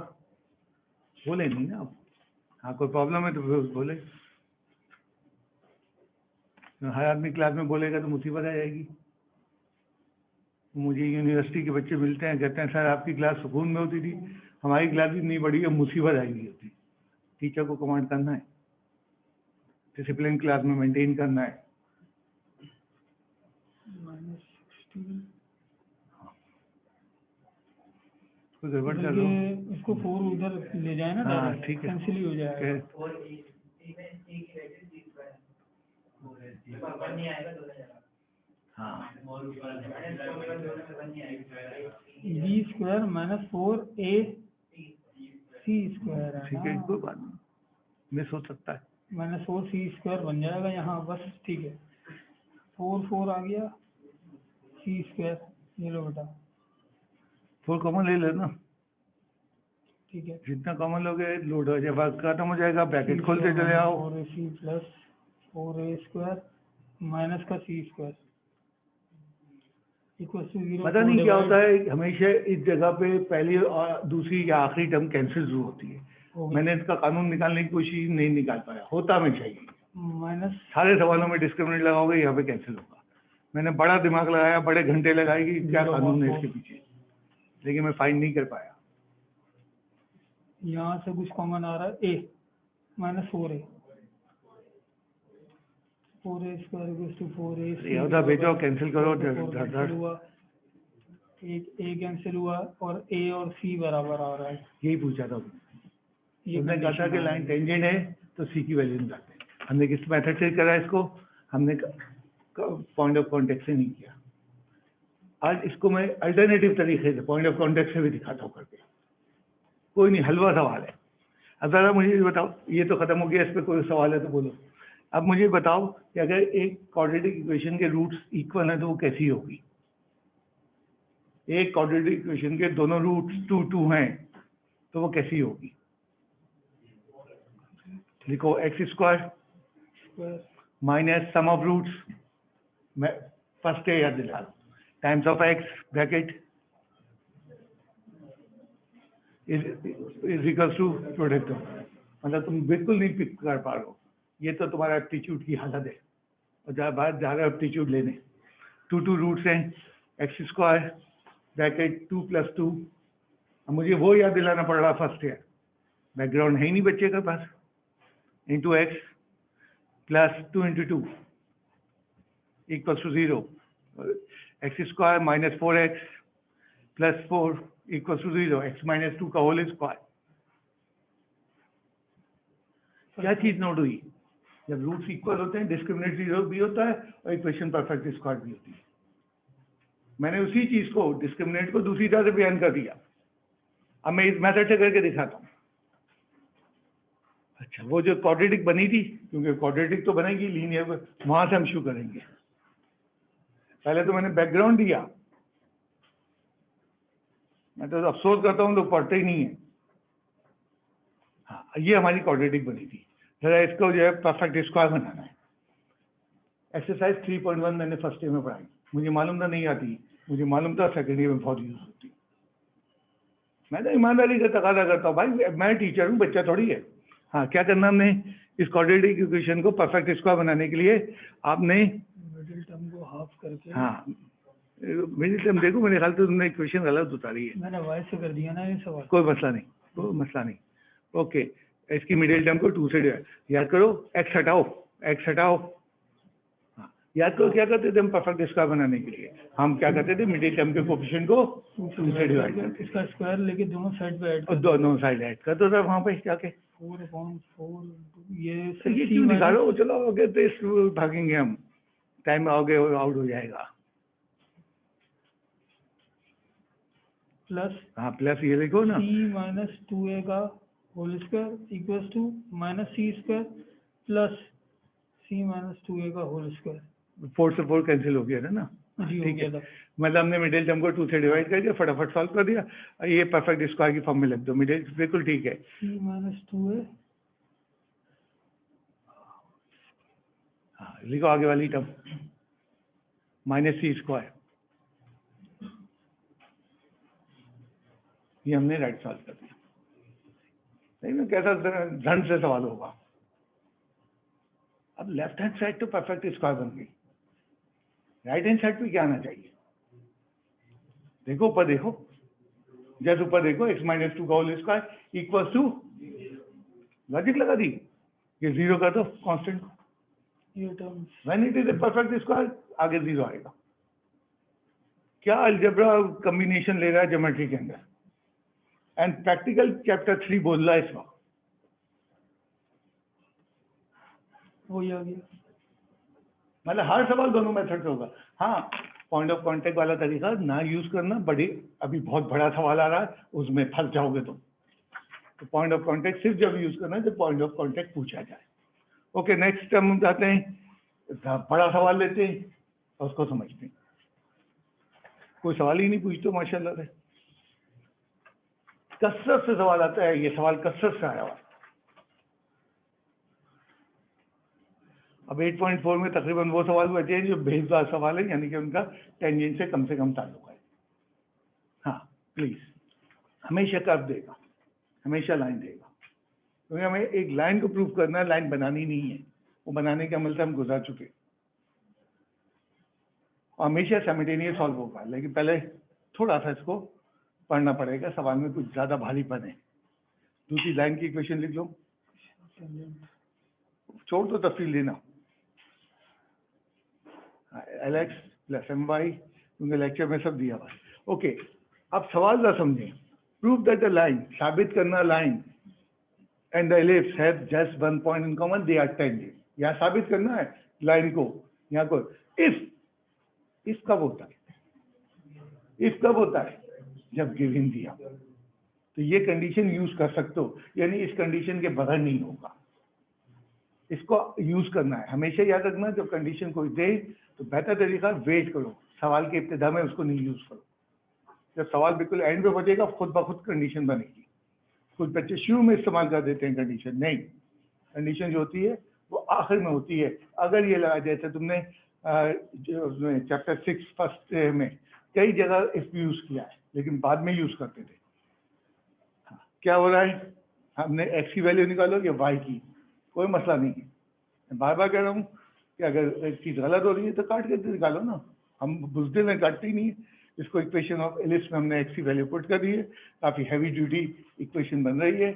बोले नहीं ना आप, हाँ कोई प्रॉब्लम है तो बोले। हर आदमी क्लास में बोलेगा तो मुसीबत आ जाएगी। मुझे यूनिवर्सिटी के बच्चे मिलते हैं, कहते हैं सर आपकी क्लास सुकून में होती थी, हमारी क्लास भी नहीं बढ़ी, अब मुसीबत आएगी होती। टीचर को कमांड करना है, डिसिप्लिन क्लास में मेंटेन करना है। माइनस 16, कोई गड़बड़ कर लो, इसको 4 उधर ले जाए ना, हाँ डायरेक्ट ठीक है, कैंसिल ही हो जाएगा। हाँ b square minus 4ac square है ठीक है, ना, कोई बात नहीं, मिस हो सकता है। माइनस 4c स्क्वायर बन जाएगा यहाँ बस, ठीक है। 4 आ गया, c स्क्वायर, ये लो बेटा, 4 कॉमन ले लेना, ठीक है। जितना कॉमन लोगे लोड हो जाएगा, खत्म हो जाएगा, ब्रैकेट खोलते चले आओ। 4ac plus 4a square minus का c स्क्वायर इक्वल टू 0। पता नहीं क्या होता है, हमेशा इस जगह पे पहली और दूसरी या आखिरी टर्म कैंसिल जरूर होती है। मैंने इसका कानून निकालने की कोशिश नहीं निकाल पाया, होता हमेशा ही। माइनस सारे सवालों में डिस्क्रिमिनेट लगाओगे, यहाँ पे कैंसिल होगा। मैंने बड़ा दिमाग लगाया, बड़े घंटे लगाए कि क्या कानून है इसके पीछे, लेकिन मैं फाइंड नहीं कर पाया। यहाँ से कुछ कॉमन आ रहा है, a minus 4a square equals to 4a। उधर भेजो, कैंसिल करो, कैंसिल हुआ, एक a कैंसिल हुआ और a और c बराबर आ रहा है। यही पूछा था ये हमने, कहा था कि लाइन टेंजेंट है तो सी की वैल्यू निकालते हैं। हमने किस मेथड से करा इसको, हमने पॉइंट ऑफ कॉन्टेक्ट से नहीं किया। आज इसको मैं अल्टरनेटिव तरीके से पॉइंट ऑफ कॉन्टेक्ट से भी दिखाता हूँ करके। कोई नहीं, हलवा सवाल है। अब ज़रा मुझे ये बताओ, ये तो खत्म हो गया, इस पर कोई सवाल है तो बोलो। अब मुझे बताओ कि अगर एक क्वाड्रेटिक इक्वेशन के रूट्स इक्वल हैं तो वो कैसी होगी। एक क्वाड्रेटिक इक्वेशन के दोनों रूट्स 2 2 हैं तो वो कैसी होगी। लिखो x square minus sum of roots, मैं फर्स्ट है याद दिला, times of x bracket is equals to product. मतलब तुम बिल्कुल नहीं पिक कर पा रहे हो, ये तो तुम्हारा एप्टीट्यूड की हालत है, और जहाँ बाहर जा रहे हो एप्टीट्यूड लेने। 2 2 रूट्स हैं, एक्स स्क्वायर ब्रैकेट 2 + 2। अब मुझे वो याद दिलाना पड़ रहा फर्स्ट ईयर, बैकग्राउंड है ही नहीं बच्चे के पास। Into x plus 2 × 2 equals to 0। X square minus 4x plus 4 equals to 0, x minus 2 का होल स्क्वायर। क्या चीज नोट हुई, जब रूट्स इक्वल होते हैं डिस्क्रिमिनेट 0 भी होता है और इक्वेशन परफेक्ट स्क्वायर भी होती है। मैंने उसी चीज को, डिस्क्रिमिनेट को दूसरी तरह से बयान कर दिया। अब मैं इस मेथड से करके दिखाता हूँ। अच्छा, वो जो क्वाड्रेटिक बनी थी, क्योंकि क्वाड्रेटिक तो बनेगी लीनियर, वहां से हम शुरू करेंगे। पहले तो मैंने बैकग्राउंड दिया, मैं तो अफसोस करता हूँ लोग पढ़ते ही नहीं है। हाँ, ये हमारी क्वाड्रेटिक बनी थी। जरा इसको जो है परफेक्ट स्क्वायर बनाना है। एक्सरसाइज 3.1 मैंने फर्स्ट ईयर में पढ़ाई, मुझे मालूम था नहीं आती, मुझे मालूम था सेकेंड ईयर में बहुत यूज होती। मैं तो ईमानदारी का तकाजा करता हूँ, भाई मैं टीचर हूँ, बच्चा थोड़ी है। हाँ, क्या करना हमने, इस क्वाड्रेटिक इक्वेशन को परफेक्ट स्क्वायर बनाने के लिए आपने मिडिल टर्म को हाफ करके, हाँ मिडिल टर्म देखो, मेरे ख्याल से तुमने इक्वेशन गलत उतारी है। मैंने वाई से कर दिया ना ये सवाल। कोई मसला नहीं, कोई मसला नहीं। ओके, इसकी मिडिल टर्म को 2 से डिवाइड, याद करो x हटाओ, x हटाओ। हाँ, याद करो क्या करते थे हम परफेक्ट स्क्वायर बनाने के लिए, हम क्या करते थे मिडिल टर्म के कोफिशिएंट को 2 से डिवाइड करते थे, इसका स्क्वायर लेके दोनों साइड पे ऐड और दोनों साइड ऐड कर दो वहाँ पे जाके। 4/4 ये तो ये क्यों निकालो, चलो आगे तो इस भागेंगे हम, टाइम आगे आउट हो जाएगा। प्लस हाँ, प्लस ये लिखो ना, c माइनस 2a का whole square equals to minus C square plus c minus 2a का होल स्क्वायर। 4 से 4 कैंसिल हो गया था ना। जी हो ठीक गया है, था। मतलब हमने मिडिल टर्म को 2 से डिवाइड कर दिया, फटाफट सॉल्व कर दिया, और ये परफेक्ट स्क्वायर की फॉर्म में लिख दो, मिडिल बिल्कुल ठीक है। c माइनस 2a, हाँ, लिखो आगे वाली टर्म माइनस सी स्क्वायर, ये हमने राइट सॉल्व कर दिया। नहीं ना, कैसा ढंग से सवाल होगा। अब लेफ्ट हैंड साइड तो परफेक्ट स्क्वायर बन गई, राइट हैंड साइड पे क्या आना चाहिए, देखो ऊपर देखो, जैसे ऊपर देखो x माइनस 2 का whole square equals to, logic लगा दी, ये 0 कर दो कांस्टेंट को, ये term when it is a perfect square आगे 0 आएगा। क्या अलजेब्रा कॉम्बिनेशन ले रहा है ज्योमेट्री के अंदर, एंड प्रैक्टिकल चैप्टर 3 बोल रहा है इस वक्त। वही आ गया। मतलब हर सवाल दोनों मेथड से होगा। हाँ, पॉइंट ऑफ कांटेक्ट वाला तरीका ना यूज करना, बड़ी अभी बहुत बड़ा सवाल आ रहा है उसमें फंस जाओगे तुम। तो पॉइंट ऑफ कांटेक्ट सिर्फ जब यूज करना है जब पॉइंट ऑफ कांटेक्ट पूछा जाए। ओके, नेक्स्ट हम जाते हैं, बड़ा सवाल लेते हैं और उसको समझते हैं। कोई सवाल ही नहीं पूछते माशाल्लाह से, कसरत से सवाल आता है, ये सवाल कसरत से आया हुआ है। अब 8.4 में तकरीबन वो सवाल बचे हैं जो बेहद सवाल है, यानी कि उनका टेंजेंट से कम ताल्लुक है। हाँ प्लीज, हमेशा कर्व देगा, हमेशा लाइन देगा, क्योंकि हमें एक लाइन को प्रूव करना है, लाइन बनानी नहीं है, वो बनाने के अमल से हम गुजर चुके। और हमेशा साइमल्टेनियस सॉल्व होगा, लेकिन पहले थोड़ा सा इसको पढ़ना पड़ेगा, सवाल में कुछ ज़्यादा भारीपन है। दूसरी लाइन की इक्वेशन लिख लो, छोड़ तो तफसील देना, LX प्लस MY, क्योंकि लेक्चर में सब दिया हुआ है। ओके, अब सवाल ना समझें, प्रूव दैट द लाइन, साबित करना line and the ellipse have just one point in common, they are tangent. यहाँ साबित करना है लाइन को, यहाँ को इफ कब होता है, इफ कब होता है, जब गिवन दिया, तो ये कंडीशन यूज कर सकते हो, यानी इस कंडीशन के बगैर नहीं होगा, इसको यूज करना है। हमेशा याद रखना, जब कंडीशन कोई दे तो बेहतर तरीका वेट करो, सवाल के इब्तिदा में उसको नहीं यूज करो। जब सवाल बिल्कुल एंड पे बचेगा खुद ब खुद कंडीशन बनेगी। कुछ बच्चे शुरू में इस्तेमाल कर देते हैं कंडीशन, नहीं, कंडीशन जो होती है वो आखिर में होती है। अगर ये लगा, जैसे तुमने चैप्टर 6 फर्स्ट में कई जगह इफ यूज किया है, लेकिन बाद में यूज करते थे। हाँ, क्या हो रहा है, हमने x की वैल्यू निकालो या y की, कोई मसला नहीं है। मैं बार बार कह रहा हूँ कि अगर एक चीज़ गलत हो रही है तो काट के निकालो ना, हम बुजदिल में काटते ही नहीं है। इसको इक्वेशन ऑफ एलिप्स में हमने x की वैल्यू पुट कर दी है, काफ़ी हैवी ड्यूटी इक्वेशन बन रही है।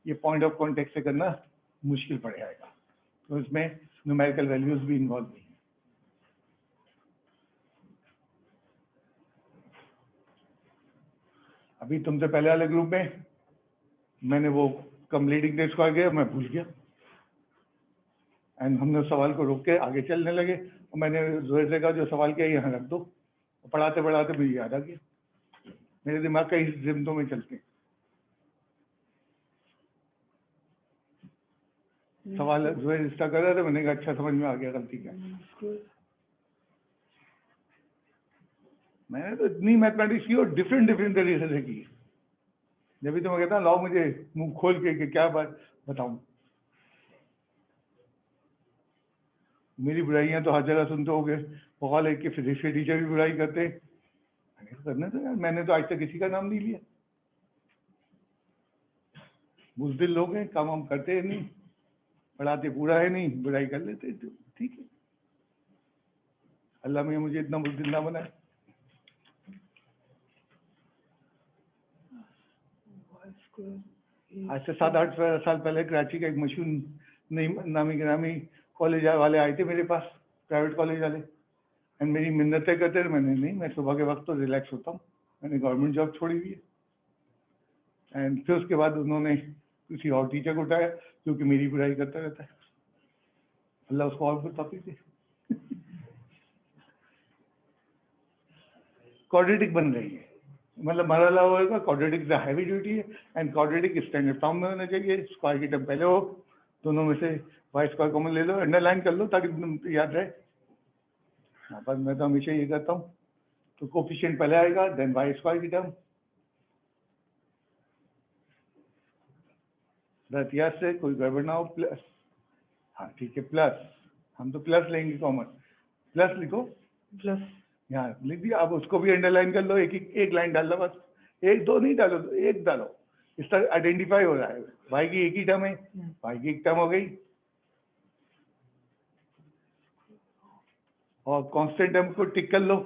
ये पॉइंट ऑफ कॉन्टेक्ट से करना मुश्किल पड़ जाएगा, तो इसमें न्यूमेरिकल वैल्यूज भी इन्वॉल्व नहीं है। अभी तुमसे पहले वाले ग्रुप में मैंने वो कंप्लीटिंग द स्क्वायर गया, मैं भूल गया, एंड हमने उस सवाल को रोक के आगे चलने लगे, और मैंने जोर से कहा जो सवाल किया यहाँ रख दो, और पढ़ाते पढ़ाते मुझे याद आ गया। मेरे दिमाग कई जिम्मतों में चलते हैं। सवाल जोर इसका कर रहा था, मैंने कहा अच्छा समझ में आ गया गलती क्या है। मैंने तो इतनी मैथमेटिक्स की और डिफरेंट तरीके से की, जब भी तो मैं कहता लाओ मुझे मुंह खोल के कि क्या बात बताऊं। मेरी बुराइयां तो हर जगह सुनते हो गए, बकौल एक के फिजिक्स के टीचर भी बुराई करते, करने तो यार, मैंने तो आज तक किसी का नाम नहीं लिया। बुज़दिल लोग हैं, काम हम करते हैं नहीं, पढ़ाते पूरा है नहीं, बुराई कर लेते, तो ठीक है। अल्लाह में मुझे इतना बुज़दिल ना बनाए। स्क्वायर आज से 7-8 साल पहले कराची का एक मशहूर नामी गिरामी कॉलेज वाले आए थे मेरे पास, प्राइवेट कॉलेज वाले, एंड मेरी मिन्नतें करते थे। मैंने नहीं, मैं सुबह के वक्त तो रिलैक्स होता हूँ, मैंने गवर्नमेंट जॉब छोड़ी हुई है। एंड फिर उसके बाद उन्होंने किसी और टीचर को उठाया जो कि मेरी बुराई करता रहता है, अल्लाह उसको और बताती थी। क्वाड्रेटिक बन रही है, मतलब मरहला होगा, क्वाड्रेटिक द हैवी ड्यूटी है एंड क्वाड्रेटिक स्टैंडर्ड फॉर्म में होना चाहिए। स्क्वायर की टर्म पहले हो, दोनों में से वाई स्क्वायर कॉमन ले लो, अंडरलाइन कर लो ताकि याद रहे। हाँ, बस मैं तो हमेशा ये करता हूँ। तो कोफिशिएंट पहले आएगा, देन वाई स्क्वायर की टर्म, रतिया से कोई गड़बड़ ना हो, प्लस, हाँ ठीक है, प्लस, हम तो प्लस लेंगे कॉमन, प्लस लिखो, प्लस यहाँ लिख दिया। अब उसको भी अंडरलाइन कर लो, एक लाइन डाल लो, बस एक दो नहीं डालो, एक डालो, इस तरह आइडेंटिफाई हो रहा है। वाई की एक ही टर्म है, वाई की एक टर्म हो गई, और कांस्टेंट टर्म को टिक कर लो,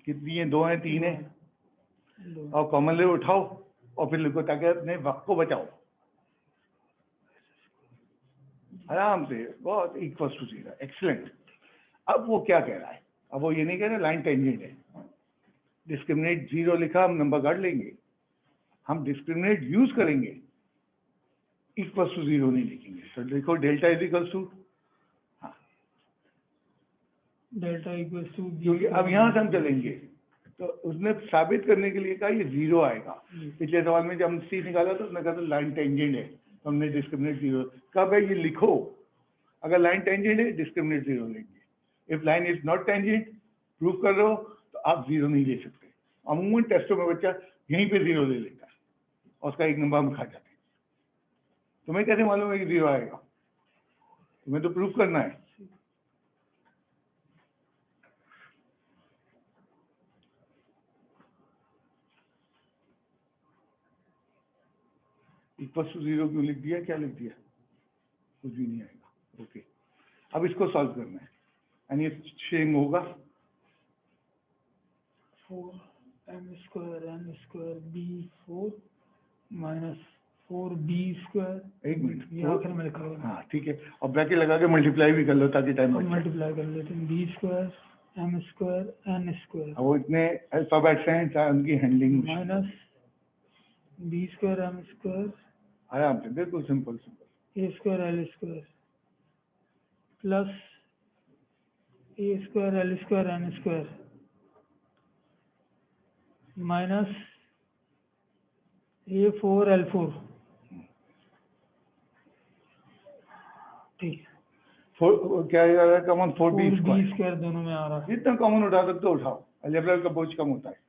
कितनी है, 2 है 3 है, और कॉमन ले उठाओ और फिर लिखो ताकि अपने वक्त को बचाओ आराम से, बहुत इक्वल टू 0, एक्सीलेंट। अब वो क्या कह रहा है, अब वो ये नहीं कह रहा लाइन टेंजेंट है, डिस्क्रिमिनेट 0 लिखा, हम नंबर काट लेंगे, हम डिस्क्रिमिनेट यूज करेंगे, इक्वल टू 0 नहीं लिखेंगे। तो देखो delta is equal to, delta equal to, क्योंकि अब यहाँ से हम चलेंगे तो उसने साबित करने के लिए कहा ये 0 आएगा। पिछले सवाल में जब हम सी निकाला तो उसने कहा तो लाइन टेंजेंट है, तो हमने डिस्क्रिमिनेट 0 कहा। भाई ये लिखो, अगर लाइन टेंजेंट है डिस्क्रिमिनेट 0 लेंगे, if line is not tangent prove कर रहे हो तो आप 0 नहीं ले सकते। अमूमन टेस्टों में बच्चा यहीं पे 0 ले लेता है और उसका एक नंबर हम खा जाते हैं। तुम्हें कैसे मालूम है कि 0 आएगा, तुम्हें तो प्रूव करना है। इक्वल टू 0 क्यों लिख दिया, क्या लिख दिया, कुछ भी नहीं आएगा। ओके, अब इसको सॉल्व करना है, यानी ये सेम होगा 4m square n square b4 minus 4b square. एक मिनट, ये आखिर में लिखा हुआ है। हाँ ठीक है, और ब्रैकेट लगा के मल्टीप्लाई भी कर लो ताकि टाइम बचे। मल्टीप्लाई कर लेते हैं, b square m square n square, अब वो इतने अल्फाबेट्स हैं, चाहे उनकी handling minus b square m square आराम से, बिल्कुल simple simple, a square l square plus a square l square n square minus a4 l4। ठीक है, क्या आ रहा है common, 4b b square, square दोनों में आ रहा है, जितना कॉमन उठा सकते हो उठाओ, अलजेब्रा का बोझ कम होता है।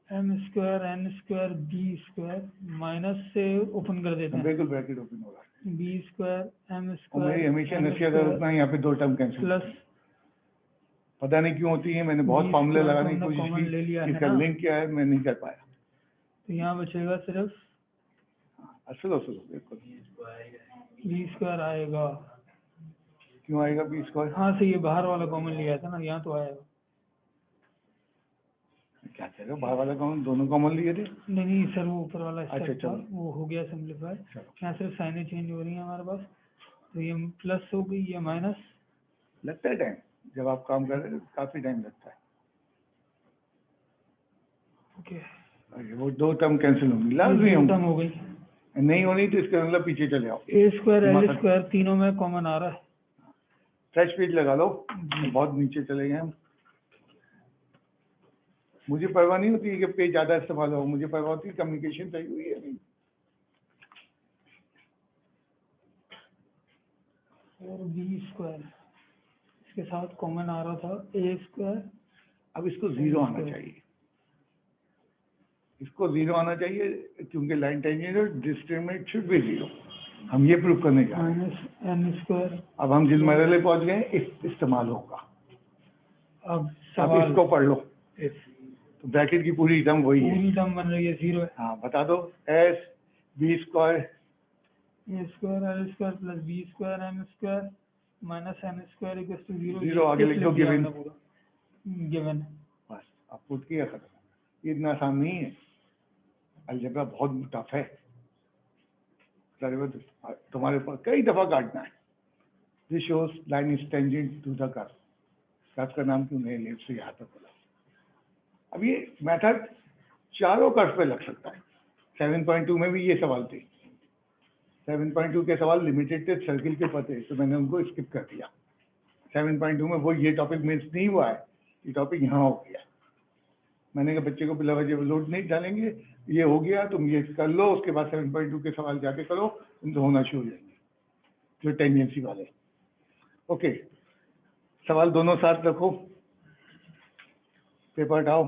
m square n square b square minus से ओपन कर देते हैं, बिल्कुल ब्रैकेट ओपन हो रहा है, b स्क्वायर m और स्क्वायर मेरी हमेशा n नसीहत स्क्वायर रखना, यहाँ पे 2 टर्म कैंसिल, प्लस पता नहीं क्यों होती है, मैंने बहुत b फॉर्मूले स्क्वायर लगाने की तो हमने कोशिश कॉमन ले की, लिया है इसका ना, लिंक क्या है मैं नहीं कर पाया। तो यहाँ बचेगा सिर्फ सुनो बिल्कुल, b स्क्वायर आएगा। क्यों आएगा b स्क्वायर, हाँ से ये बाहर वाला कॉमन लिया था ना, यहाँ तो आएगा। क्या कह रहे हो, बाहर वाला कॉमन, दोनों कॉमन लिए थे। नहीं सर, वो ऊपर वाला अच्छा, स्टेप था चलो। वो हो गया सिंप्लीफाई, चलो। यहाँ सिर्फ साइनें चेंज हो रही है हमारे पास, तो ये प्लस हो गई, ये माइनस। लगता है टाइम, जब आप काम कर रहे हैं काफी टाइम लगता है। ओके, अरे वो 2 टर्म कैंसिल होंगी, लाजमी ये होंगी, टर्म हो गई। नहीं होनी तो इसका मतलब पीछे चले आओ, a स्क्वायर l स्क्वायर तीनों में कॉमन आ रहा है। फ्रेश पेज लगा लो, बहुत नीचे चले गए हम। मुझे परवाह नहीं होती है कि पेज ज्यादा इस्तेमाल हो, मुझे परवाह होती है कम्युनिकेशन सही हुई है नहीं। 4b स्क्वायर इसके साथ कॉमन आ रहा था a स्क्वायर, अब इसको 0 आना चाहिए, इसको 0 आना चाहिए क्योंकि लाइन टेंजेंट और डिस्क्रिमिनेट शुड बी 0, हम ये प्रूव करने जा रहे हैं। Minus n square. अब हम जिन मरहले पहुंच गए इस्तेमाल होगा। अब अब सवाल, इसको पढ़ लो, तो ब्रैकेट की पूरी टर्म वही है। पूरी टर्म बन रही है 0 है। हाँ बता दो, s b square a square l square plus b square m square minus n square equal to 0। 0 आगे लिख दो, गिवन, गिवन। बस अब पुट किया खत्म। ये इतना आसान नहीं है, अलजेब्रा बहुत टफ है, तुम्हारे पास कई दफा काटना है। This shows line is tangent to the curve, curve का नाम क्यों नहीं लेफ्ट से यहाँ तक बोला। अब ये मेथड चारों कर्व पे लग सकता है। 7.2 में भी ये सवाल थे, 7.2 के सवाल लिमिटेड थे, सर्किल के पते, तो मैंने उनको स्किप कर दिया। 7.2 में वो ये टॉपिक मिस नहीं हुआ है, ये टॉपिक यहाँ हो गया। मैंने कहा बच्चे को बिला वजह लोड नहीं डालेंगे, ये हो गया तुम ये कर लो, उसके बाद 7.2 के सवाल जाके करो, तुम तो होना शुरू हो जाएंगे जो टेंजेंसी वाले। ओके, सवाल दोनों साथ रखो, पेपर उठाओ,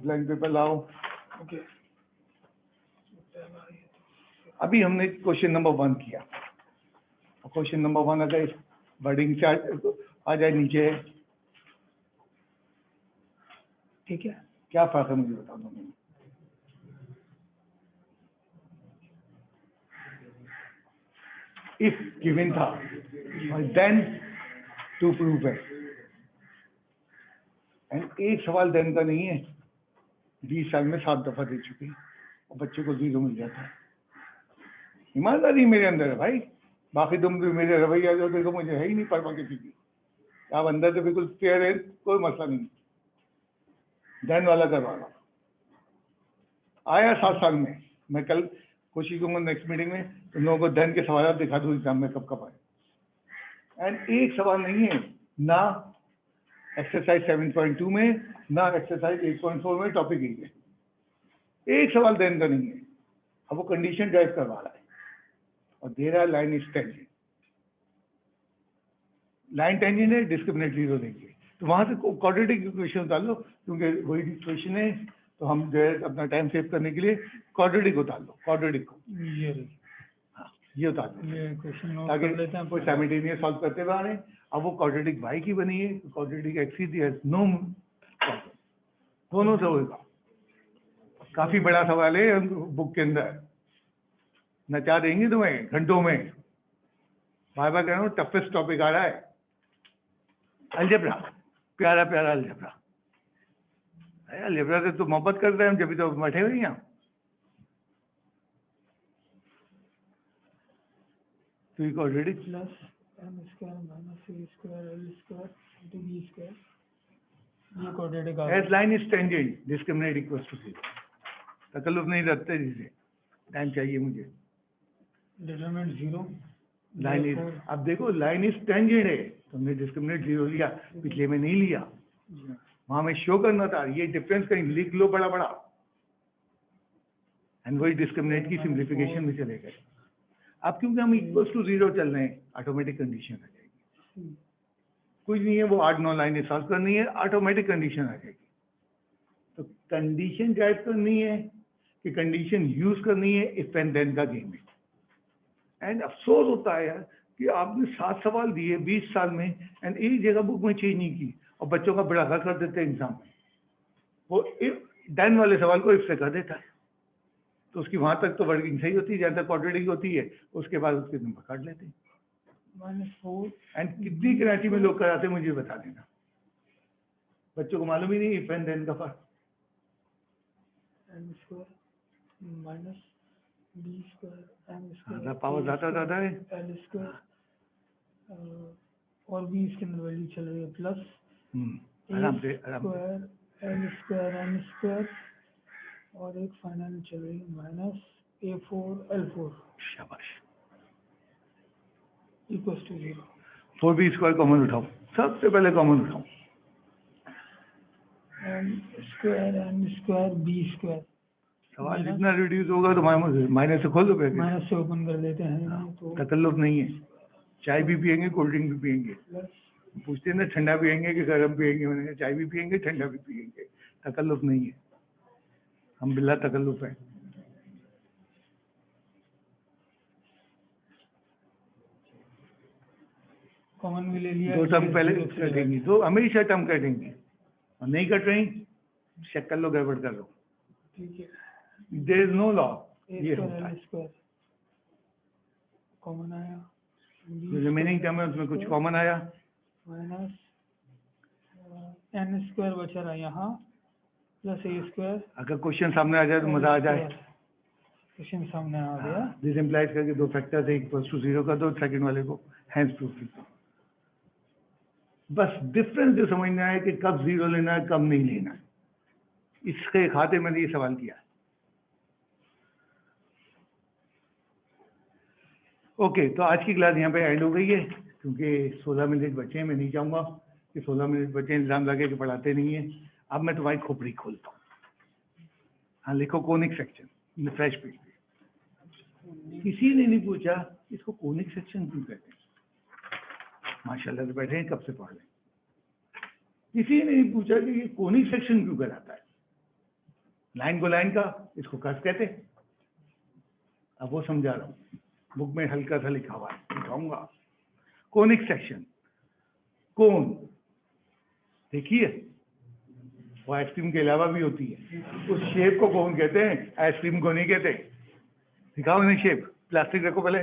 ब्लैंक पेपर लाओ। ओके, अभी हमने क्वेश्चन नंबर 1 किया, क्वेश्चन नंबर 1 अगर वर्डिंग से आ जाए नीचे, ठीक है, क्या फर्क है मुझे बता दो। इफ गिवन था और देन टू प्रूव है, एंड एक सवाल देन का नहीं है, 20 साल में 7 दफा दे चुकी और बच्चे को 0 मिल जाता है। ईमानदारी मेरे अंदर है भाई, बाकी तुम भी मेरे रवैया जो देखो मुझे है ही नहीं परवाह किसी की, आप अंदर से बिल्कुल क्लियर है, कोई मसला नहीं। देन वाला करवाना आया 7 साल में, मैं कल कोशिश करूंगा नेक्स्ट मीटिंग में तुम लोगों को देन के सवाल दिखा दूँ एग्जाम में कब कब आए। एंड एक सवाल नहीं है ना एक्सरसाइज 7.2 में, ना एक्सरसाइज 8.4 में टॉपिक ही है, एक सवाल देन का नहीं है। अब वो कंडीशन ड्राइव करवा रहा है और दे रहा है line is tangent, line tangent है, डिस्क्रिमिनेट 0 देंगे, तो वहां से क्वाड्रेटिक इक्वेशन उतार लो, क्योंकि वही इक्वेशन है, तो हम जो है अपना टाइम सेव करने के लिए क्वाड्रेटिक उतार लो, क्वाड्रेटिक को ये उतार लो ताकि कोई साइमल्टेनियस सॉल्व करते हुए आ रहे हैं। अब वो क्वाड्रेटिक वाई की बनी है, क्वाड्रेटिक एक्स की दी है, नो दोनों से होगा। काफी बड़ा सवाल है बुक के अंदर, नचा देंगे तुम्हें घंटों में। बार बार कह रहा हूँ टफेस्ट टॉपिक आ रहा है अलजेब्रा, प्यारा प्यारा अलजेब्रा। अरे अलजेब्रा से तो मोहब्बत करते हैं हम, जब तो बैठे हुए यहाँ। तो ये quadratic plus m square minus a square l square into b square, ये क्वाड्रेटिक आ गया। As line is tangent discriminate equals to 0, तकल्लुफ नहीं रखते, जिसे टाइम चाहिए मुझे। डिटरमिनेंट 0 लाइन इज, अब देखो लाइन इज टेंजेंट है, तुमने डिस्क्रिमिनेट 0 लिया, पिछले में नहीं लिया, वहां में शो करना था, ये डिफरेंस कहीं लिख लो बड़ा बड़ा, एंड वही डिस्क्रिमिनेट की सिंप्लीफिकेशन में चले गए। अब क्योंकि हम इक्वल्स टू 0 चल रहे हैं, ऑटोमेटिक कंडीशन आ जाएगी, कुछ नहीं है, वो 8-9 लाइनें सॉल्व करनी है, ऑटोमेटिक कंडीशन आ जाएगी। तो कंडीशन ड्राइव करनी है कि कंडीशन यूज करनी है, इफ एंड देन का गेम है। एंड अफसोस होता है यार कि आपने 7 सवाल दिए 20 साल में, एंड एक जगह बुक में चेंज नहीं की, और बच्चों का बढ़ाका कर देते हैं एग्जाम में। वो देन वाले सवाल को इफ से कर देता है, तो उसकी वहां तक तो वर्किंग सही होती है, जहाँ तक क्वाड्रेटिक होती है, उसके बाद उसके नंबर काट लेते हैं। -4 एंड कितनी कराची में लोग कराते हैं मुझे बता देना, बच्चों को मालूम ही नहीं इफ एंड देन का फर्क। m square minus b square m ज़्यादा स्क्वायर पावर ज़्यादा है, l स्क्वायर, और भी इसके अंदर वैल्यू चल रही है, प्लस आराम से square l square m square, और एक फाइनल चल रही है माइनस a4 l4 शाबाश। Equals to 0। 4b square common उठाओ, सबसे पहले कॉमन उठाओ, m स्क्वायर b स्क्वायर। सवाल जितना रिड्यूस होगा तो माइनस से खोल दो, माइनस से ओपन कर लेते हैं, तो तकल्लुफ नहीं है। चाय भी पियेंगे, कोल्ड ड्रिंक भी पियेंगे, पूछते हैं ना ठंडा पियेंगे कि गर्म पियेंगे, मैंने कहा चाय भी पियेंगे ठंडा भी पियेंगे, तकल्लुफ नहीं है, हम बिल्ला तकल्लुफ है। कॉमन भी ले लिया, 2 टर्म पहले कटेंगी, तो हमेशा टर्म कटेंगी, और नहीं कट रही चेक कर लो, गड़बड़ कर लो, ठीक है। देयर इज नो लॉ, ये होता है। स्क्वायर कॉमन आया, रिमेनिंग टर्म है उसमें कुछ कॉमन आया, माइनस n स्क्वायर बचा रहा यहाँ, प्लस ए स्क्वायर अगर क्वेश्चन सामने आ जाए तो मजा आ जाए। क्वेश्चन सामने आ गया। दिस इम्प्लाइज करके दो फैक्टर्स है इक्वल्स टू 0 का दो, सेकंड वाले को हैंस प्रूफ। बस डिफरेंस जो समझना है कि कब 0 लेना है कब नहीं लेना है, इसके खाते में ये सवाल किया है। ओके, तो आज की क्लास यहाँ पे एंड हो गई है, क्योंकि 16 मिनट बचे हैं। मैं नहीं चाहूँगा कि 16 मिनट बचे इल्ज़ाम लगे कि पढ़ाते नहीं है। अब मैं तुम्हारी खोपड़ी खोलता हूँ। हाँ, लिखो कोनिक सेक्शन, फ्रेश पेज पे। किसी ने नहीं पूछा इसको कोनिक सेक्शन क्यों कहते हैं। माशाल्लाह से बैठे हैं, कब से पढ़ रहे हैं। किसी ने नहीं पूछा कि ये कोनिक सेक्शन क्यों कहलाता है। लाइन को लाइन का इसको कर्व कहते हैं। अब वो समझा रहा हूँ, बुक में हल्का सा लिखा हुआ है, दिखाऊंगा। कोनिक सेक्शन, कोन देखिए, वो आइसक्रीम के अलावा भी होती है। उस शेप को कोन कहते हैं, आइसक्रीम को नहीं कहते। दिखाओ नहीं शेप, प्लास्टिक रखो पहले।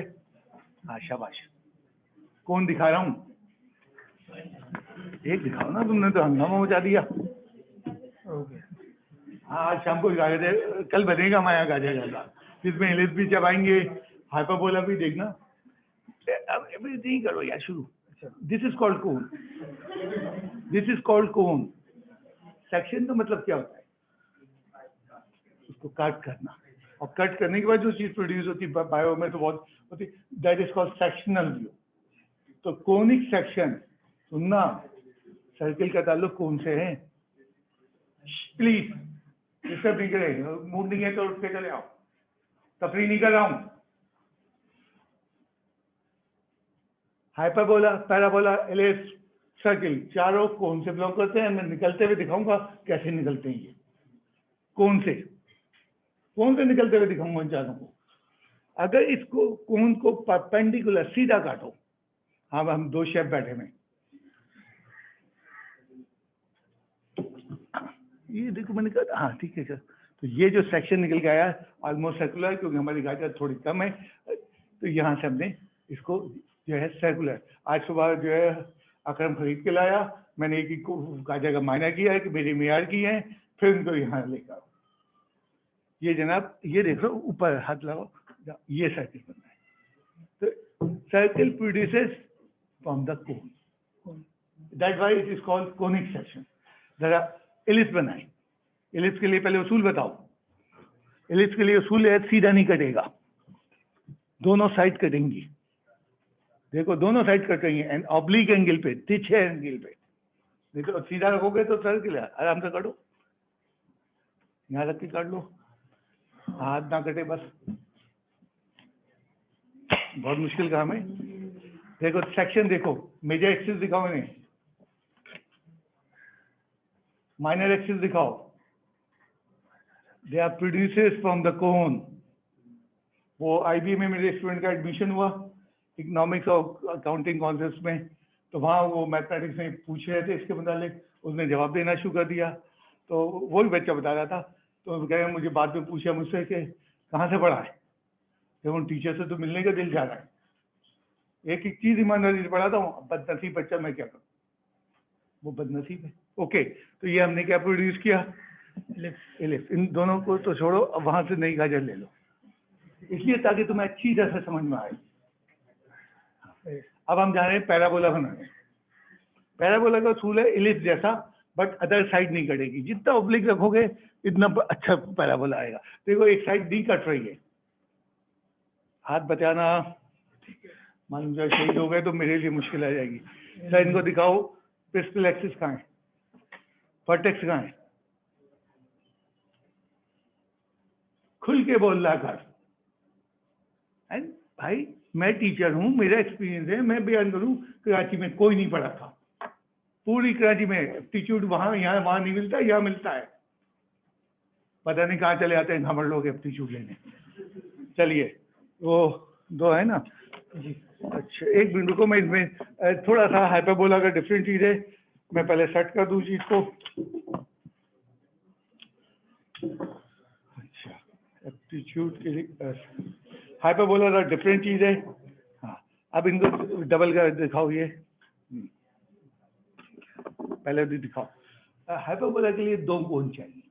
हाँ शाबाश, कौन दिखा रहा हूँ, एक दिखाओ ना, तुमने तो हंगामा मचा दिया। हाँ, आज शाम को गाजर, कल बनेगा माया गाजर जल्दा, जिसमें एलिस भी चबाएंगे, हाइपरबोला भी देखना। अब नहीं करो यार शुरू। This is called cone, this is called cone. Section तो मतलब क्या होता है, उसको कट करना, और कट करने के बाद जो चीज प्रोड्यूस होती है बायो में तो बहुत होती, that is called sectional view. तो कोनिक सेक्शन, सुनना, सर्किल का ताल्लुक कौन से है। प्लीज डिस्टर्ब नहीं करे, मूड नहीं है तो उठ के चले आओ, तफरी नहीं कर रहा हूं। हाइपरबोला, पैराबोला, एलिप्स, सर्किल, चारों कौन से ब्लॉक करते हैं। मैं निकलते हुए दिखाऊंगा कैसे निकलते हैं ये, कौन से निकलते हुए दिखाऊंगा इन चारों को। अगर इसको कोन को परपेंडिकुलर सीधा काटो, हाँ हम दो शेप बैठे में, ये देखो मैंने कहा हाँ ठीक है सर। तो ये जो सेक्शन निकल के आया ऑलमोस्ट सर्कुलर, क्योंकि हमारी गाजर थोड़ी कम है, तो यहाँ से हमने इसको जो है सर्कुलर। आज सुबह जो है अकरम खरीद के लाया, मैंने एक गाजर का मायना किया है कि मेरी मियार की है, फिर उनको यहाँ लेकर आओ। ये जनाब ये देख लो, ऊपर हाथ लगाओ, ये सर्किल बनना है। तो circle produces from the cone, that why it is called conic section. जरा एलिप्स बनाए, एलिप्स के लिए पहले उसूल बताओ। एलिप्स के लिए उसूल है सीधा नहीं कटेगा, दोनों साइड कटेंगी। देखो दोनों साइड कट रही है, ऑब्लिक एंगल पे, तिरछे एंगल पे। देखो सीधा रखोगे तो सर्किल है, आराम से काटो, यहाँ रख के काट लो, हाथ ना कटे बस, बहुत मुश्किल काम है। देखो सेक्शन देखो, मेजर एक्सिस दिखाओ इन्हें, माइनर एक्सिस दिखाओ। They are produces from the cone. वो आईबी में मेरे स्टूडेंट का एडमिशन हुआ इकोनॉमिक्स और अकाउंटिंग कॉन्सेप्ट में, तो वहाँ वो मैथमेटिक्स में पूछ रहे थे इसके मुतालिक, उसने जवाब देना शुरू कर दिया। तो वही बच्चा बता रहा था, तो कह रहे मुझे बाद में पूछा मुझसे कि कहाँ से पढ़ा है, जब उन टीचर से तो मिलने का दिल जा रहा है। एक एक चीज़ ईमानदारी से पढ़ाता हूँ, बदनसीब बच्चा मैं क्या करूँ, वो बदनसीब है। ओके, तो ये हमने क्या प्रोड्यूस किया, एलिप्स। इन दोनों को तो छोड़ो, अब वहाँ से नई गाजर ले लो, इसलिए ताकि तुम्हें अच्छी तरह से समझ में आए। अब हम जा रहे हैं पैराबोला बनाने। पैराबोला का असूल है एलिप्स जैसा, बट अदर साइड नहीं कटेगी। जितना ऑब्लिक रखोगे इतना अच्छा पैराबोला आएगा। देखो एक साइड नहीं कट रही है, हाथ बचाना, मान लो शहीद हो गए तो मेरे लिए मुश्किल आ जाएगी। सर इनको दिखाओ, प्रिंसिपल एक्सिस कहाँ है, वर्टेक्स कहाँ है, खुल के बोल रहा कर। एंड भाई मैं टीचर हूँ, मेरा एक्सपीरियंस है, मैं बयान करूँ। कराची में कोई नहीं पढ़ा था, पूरी कराची में एप्टीट्यूड वहाँ यहाँ वहाँ नहीं मिलता, यहाँ मिलता है। पता नहीं कहाँ चले आते हैं घमड़ लोग एप्टीट्यूड लेने। चलिए वो दो है ना जी, अच्छा एक मिनट रुको, मैं इसमें थोड़ा सा हाइपरबोला का डिफरेंट चीज़ है, मैं पहले सेट कर दूँ चीज़ को। अच्छा एप्टीट्यूड के लिए हाइपरबोला का डिफरेंट चीज़ है। हाँ अब इनको डबल का दिखाओ, ये पहले भी दिखाओ। हाइपरबोला के लिए दो कोन चाहिए,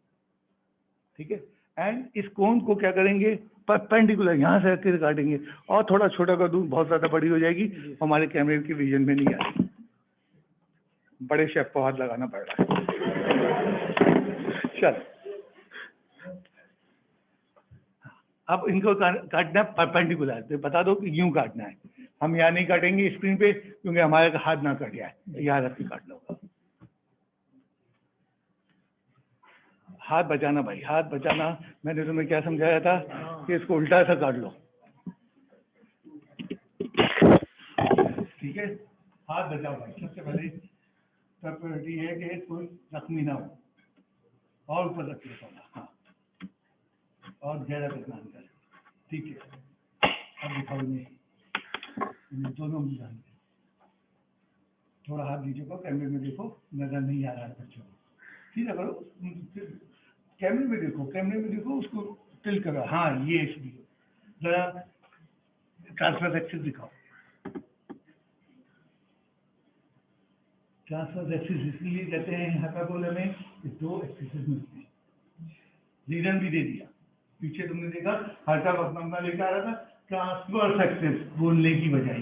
ठीक है। एंड इस कोन को क्या करेंगे, परपेंडिकुलर यहाँ से रख के काटेंगे, और थोड़ा छोटा कर दूँ, बहुत ज़्यादा बड़ी हो जाएगी, हमारे कैमरे की विजन में नहीं आएगी, बड़े शेफ को हाथ लगाना पड़ रहा है। चल, अब इनको काटना है परपेंडिकुलर, तो बता दो कि यूं काटना है। हम यहाँ नहीं काटेंगे स्क्रीन पे, क्योंकि हमारे हाथ ना कट जाए, यहाँ रख के काट लो। हाथ बचाना भाई, हाथ बचाना। मैंने तुम्हें क्या समझाया था कि इसको उल्टा सा काट लो, ठीक है। हाथ बचाओ भाई, सबसे पहले प्रायोरिटी है कि कोई जख्मी ना हो, और ऊपर रख लो, हाँ, और गहरा रखना अंदर, ठीक है। अब दिखाओ नहीं, दोनों मिला, थोड़ा हाथ नीचे को, कैमरे में देखो, नजर नहीं आ रहा है बच्चों को, सीधा करो, कैमरे में देखो, कैमरे में देखो, उसको टिल्ट करो, हाँ ये इसलिए जरा ट्रांसफर एक्सिस दिखाओ। ट्रांसफर एक्सिस इसलिए कहते हैं हाइपरबोला में कि दो एक्सिस मिलती है, रीजन भी दे दिया। पीछे तुमने देखा हल्का वक्तमना लेकर आ रहा था, ट्रांसवर्स एक्सिस बोलने की वजह है।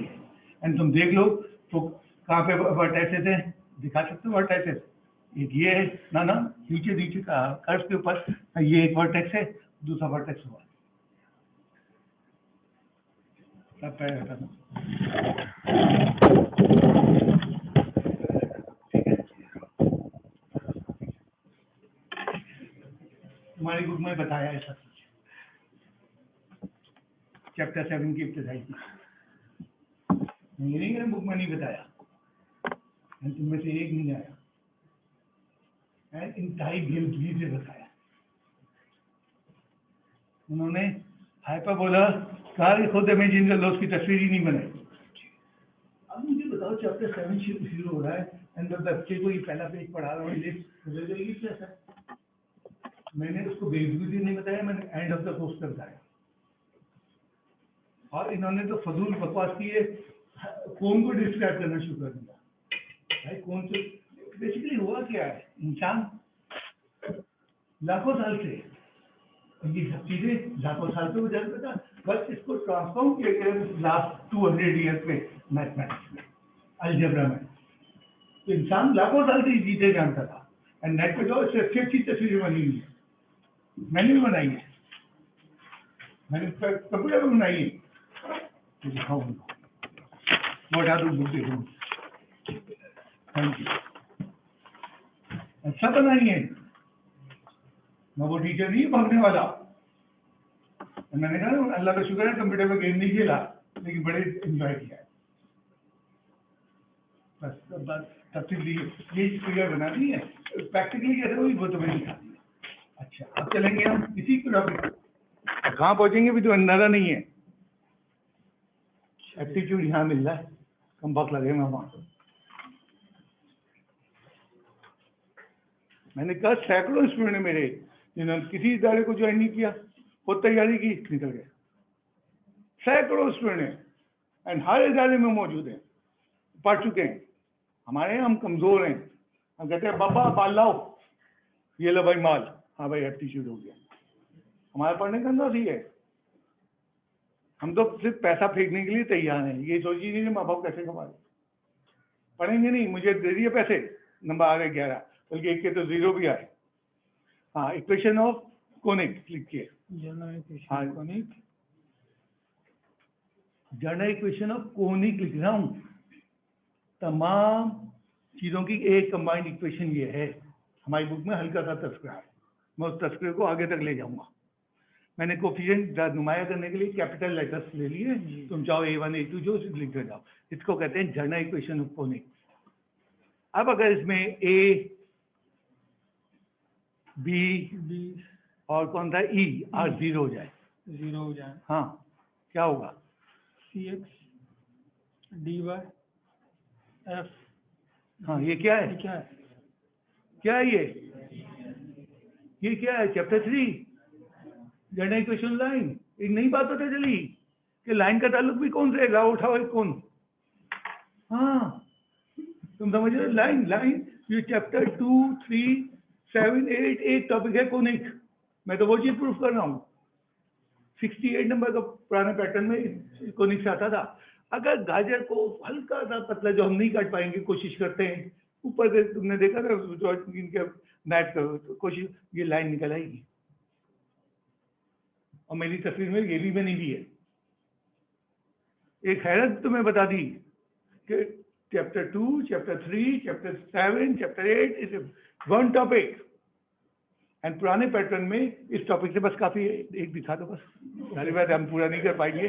एंड तुम देख लो तो कहाँ पे वर्टेक्सेस है, दिखा सकते हो वर्टेक्सेस, एक ये है ना नीचे नीचे का कर्व के ऊपर, ये एक वर्टेक्स है, दूसरा वर्टेक्स हुआ, सब पैर हटाना, हमारी बुक में बताया है सब कुछ, चैप्टर 7 की इब्तिदाई की, नहीं है बुक में नहीं बताया, तुम में से एक नहीं आया, इंतहाई बेवकूफी से बताया। उन्होंने हाइपरबोला कार्य खुद इमेजिन का लॉस की तस्वीर ही नहीं बनाई। अब मुझे बताओ चैप्टर 7 शुरू हो रहा है, एंड बच्चे को ये पहला पेज पढ़ा रहा हूँ, ये कैसा है? मैंने उसको बेवकूफी नहीं बताया, मैंने एंड ऑफ द कोर्स का बताया, और इन्होंने तो फजूल बकवास की है, कौन को डिस्क्राइब करना शुरू कर दिया। भाई कौन से बेसिकली हुआ क्या है, इंसान लाखों साल से ये सब चीजें लाखों साल से गुजर था, बस इसको ट्रांसफॉर्म किया गया लास्ट 200 ईयर्स में मैथमेटिक्स में, अलजेब्रा में। तो इंसान लाखों साल से चीजें जानता था, एंड नेट पे जाओ, इससे अच्छी अच्छी तस्वीरें बनी हुई है, मैंने भी बनाई है, मैंने कंप्यूटर पर बनाई है, तो दिखाओ उनको, मैं उठा दूँ बुक देखूँ, थैंक यू, अच्छा बनाई है, मैं वो टीचर नहीं भागने वाला। मैंने कहा अल्लाह का शुक्र है कंप्यूटर में गेम नहीं खेला, लेकिन बड़े एंजॉय किया है, बस तफसीली ये क्लियर बना दी है, प्रैक्टिकली कैसे हुई वो तो मैंने दिखा दी। अच्छा अब चलेंगे हम इसी टॉपिक, कहाँ पहुंचेंगे भी तो अंदाजा नहीं है। एप्टीट्यूड यहाँ मिल रहा है, कम वक्त लगेगा वहाँ। मैंने कहा सैकड़ों स्टूडेंट मेरे जिन्होंने किसी इदारे को ज्वाइन नहीं किया, खुद तैयारी की, निकल गए, सैकड़ों स्टूडेंट, एंड हर इदारे में मौजूद हैं, पढ़ चुके हैं। हमारे यहाँ हम कमजोर हैं, हम कहते हैं बाबा माल लाओ, ये लो भाई माल, हाँ भाई एप्टीट्यूड हो गया, हमारा पढ़ने का अंदाज ही है। हम तो सिर्फ पैसा फेंकने के लिए तैयार हैं, ये सोचिए नहीं माँ बाप कैसे कमा रहे, पढ़ेंगे नहीं, मुझे दे दिए पैसे, नंबर आ गए 11, बल्कि एक के तो 0 भी आए। हाँ इक्वेशन ऑफ कोनिक लिखिए, हाँ conic, general equation of conic लिख रहा हूँ, तमाम चीजों की एक कंबाइंड इक्वेशन ये है। हमारी बुक में हल्का सा तस्करा है, मैं उस तस्करे को आगे तक ले जाऊंगा। मैंने कोफिशिएंट नुमाया करने के लिए कैपिटल लेटर्स ले लिए, तुम चाहो A1 A2 जो लिख दे जाओ, इसको कहते हैं जनरल इक्वेशन ऑफ कोनिक। अब अगर इसमें A B और कौन था E और 0 हो जाए, हाँ क्या होगा, CX dy F, हाँ ये क्या है, क्या है ये क्या है, चैप्टर 3 जनरल इक्वेशन लाइन। एक नई बात पता चली कि लाइन का ताल्लुक भी कौन से है, लाओ उठाओ एक कौन, हाँ तुम समझ रहे हो, लाइन ये चैप्टर 2, 3, 7, 8 एक टॉपिक है कोनिक, मैं तो वो चीज प्रूफ कर रहा हूँ। 68 नंबर का पुराने पैटर्न में कोनिक से आता था। अगर गाजर को हल्का सा पतला, जो हम नहीं काट पाएंगे, कोशिश करते हैं ऊपर से, तुमने देखा ना जो इनके मैच करो तो कोशिश, ये लाइन निकल आएगी। और मेरी तस्वीर में ये भी बनी हुई है। एक हैरत तुम्हें बता दी कि chapter 2, chapter 3, chapter 7, chapter 8 is one topic, and पुराने पैटर्न में इस टॉपिक से बस काफी है। एक दिखा दो बस, सारी बात हम पूरा नहीं कर पाएंगे।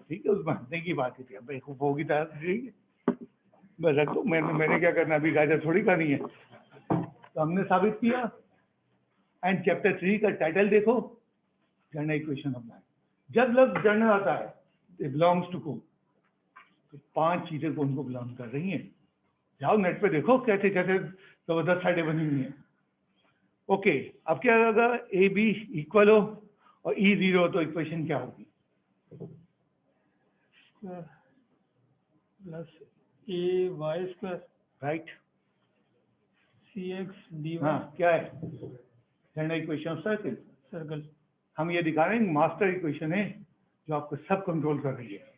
ठीक है, उसमें हंसने की बात थी, बेवकूफ होगी तो ठीक है, बस रखो। मैंने क्या करना, अभी गाजर थोड़ी खानी है। तो हमने साबित किया। एंड चैप्टर 3 का टाइटल देखो, जर्नल इक्वेशन ऑफ लाइन। जब लफ्ज जर्नल आता है, इट बिलोंग्स टू को, तो 5 चीजें कौन को बिलोंग कर रही हैं। जाओ नेट पे देखो कैसे कैसे जबरदस्त साइडें बनी हुई हैं। ओके, अब क्या होगा, ए बी इक्वल हो और ई 0 हो तो इक्वेशन क्या होगी? प्लस ए वाई स्क्वायर, राइट। सी एक्स डी हाँ, वाई, क्या है? General equation of circle. Circle. हम ये दिखा रहे हैं मास्टर इक्वेशन है जो आपको सब कंट्रोल कर रही है।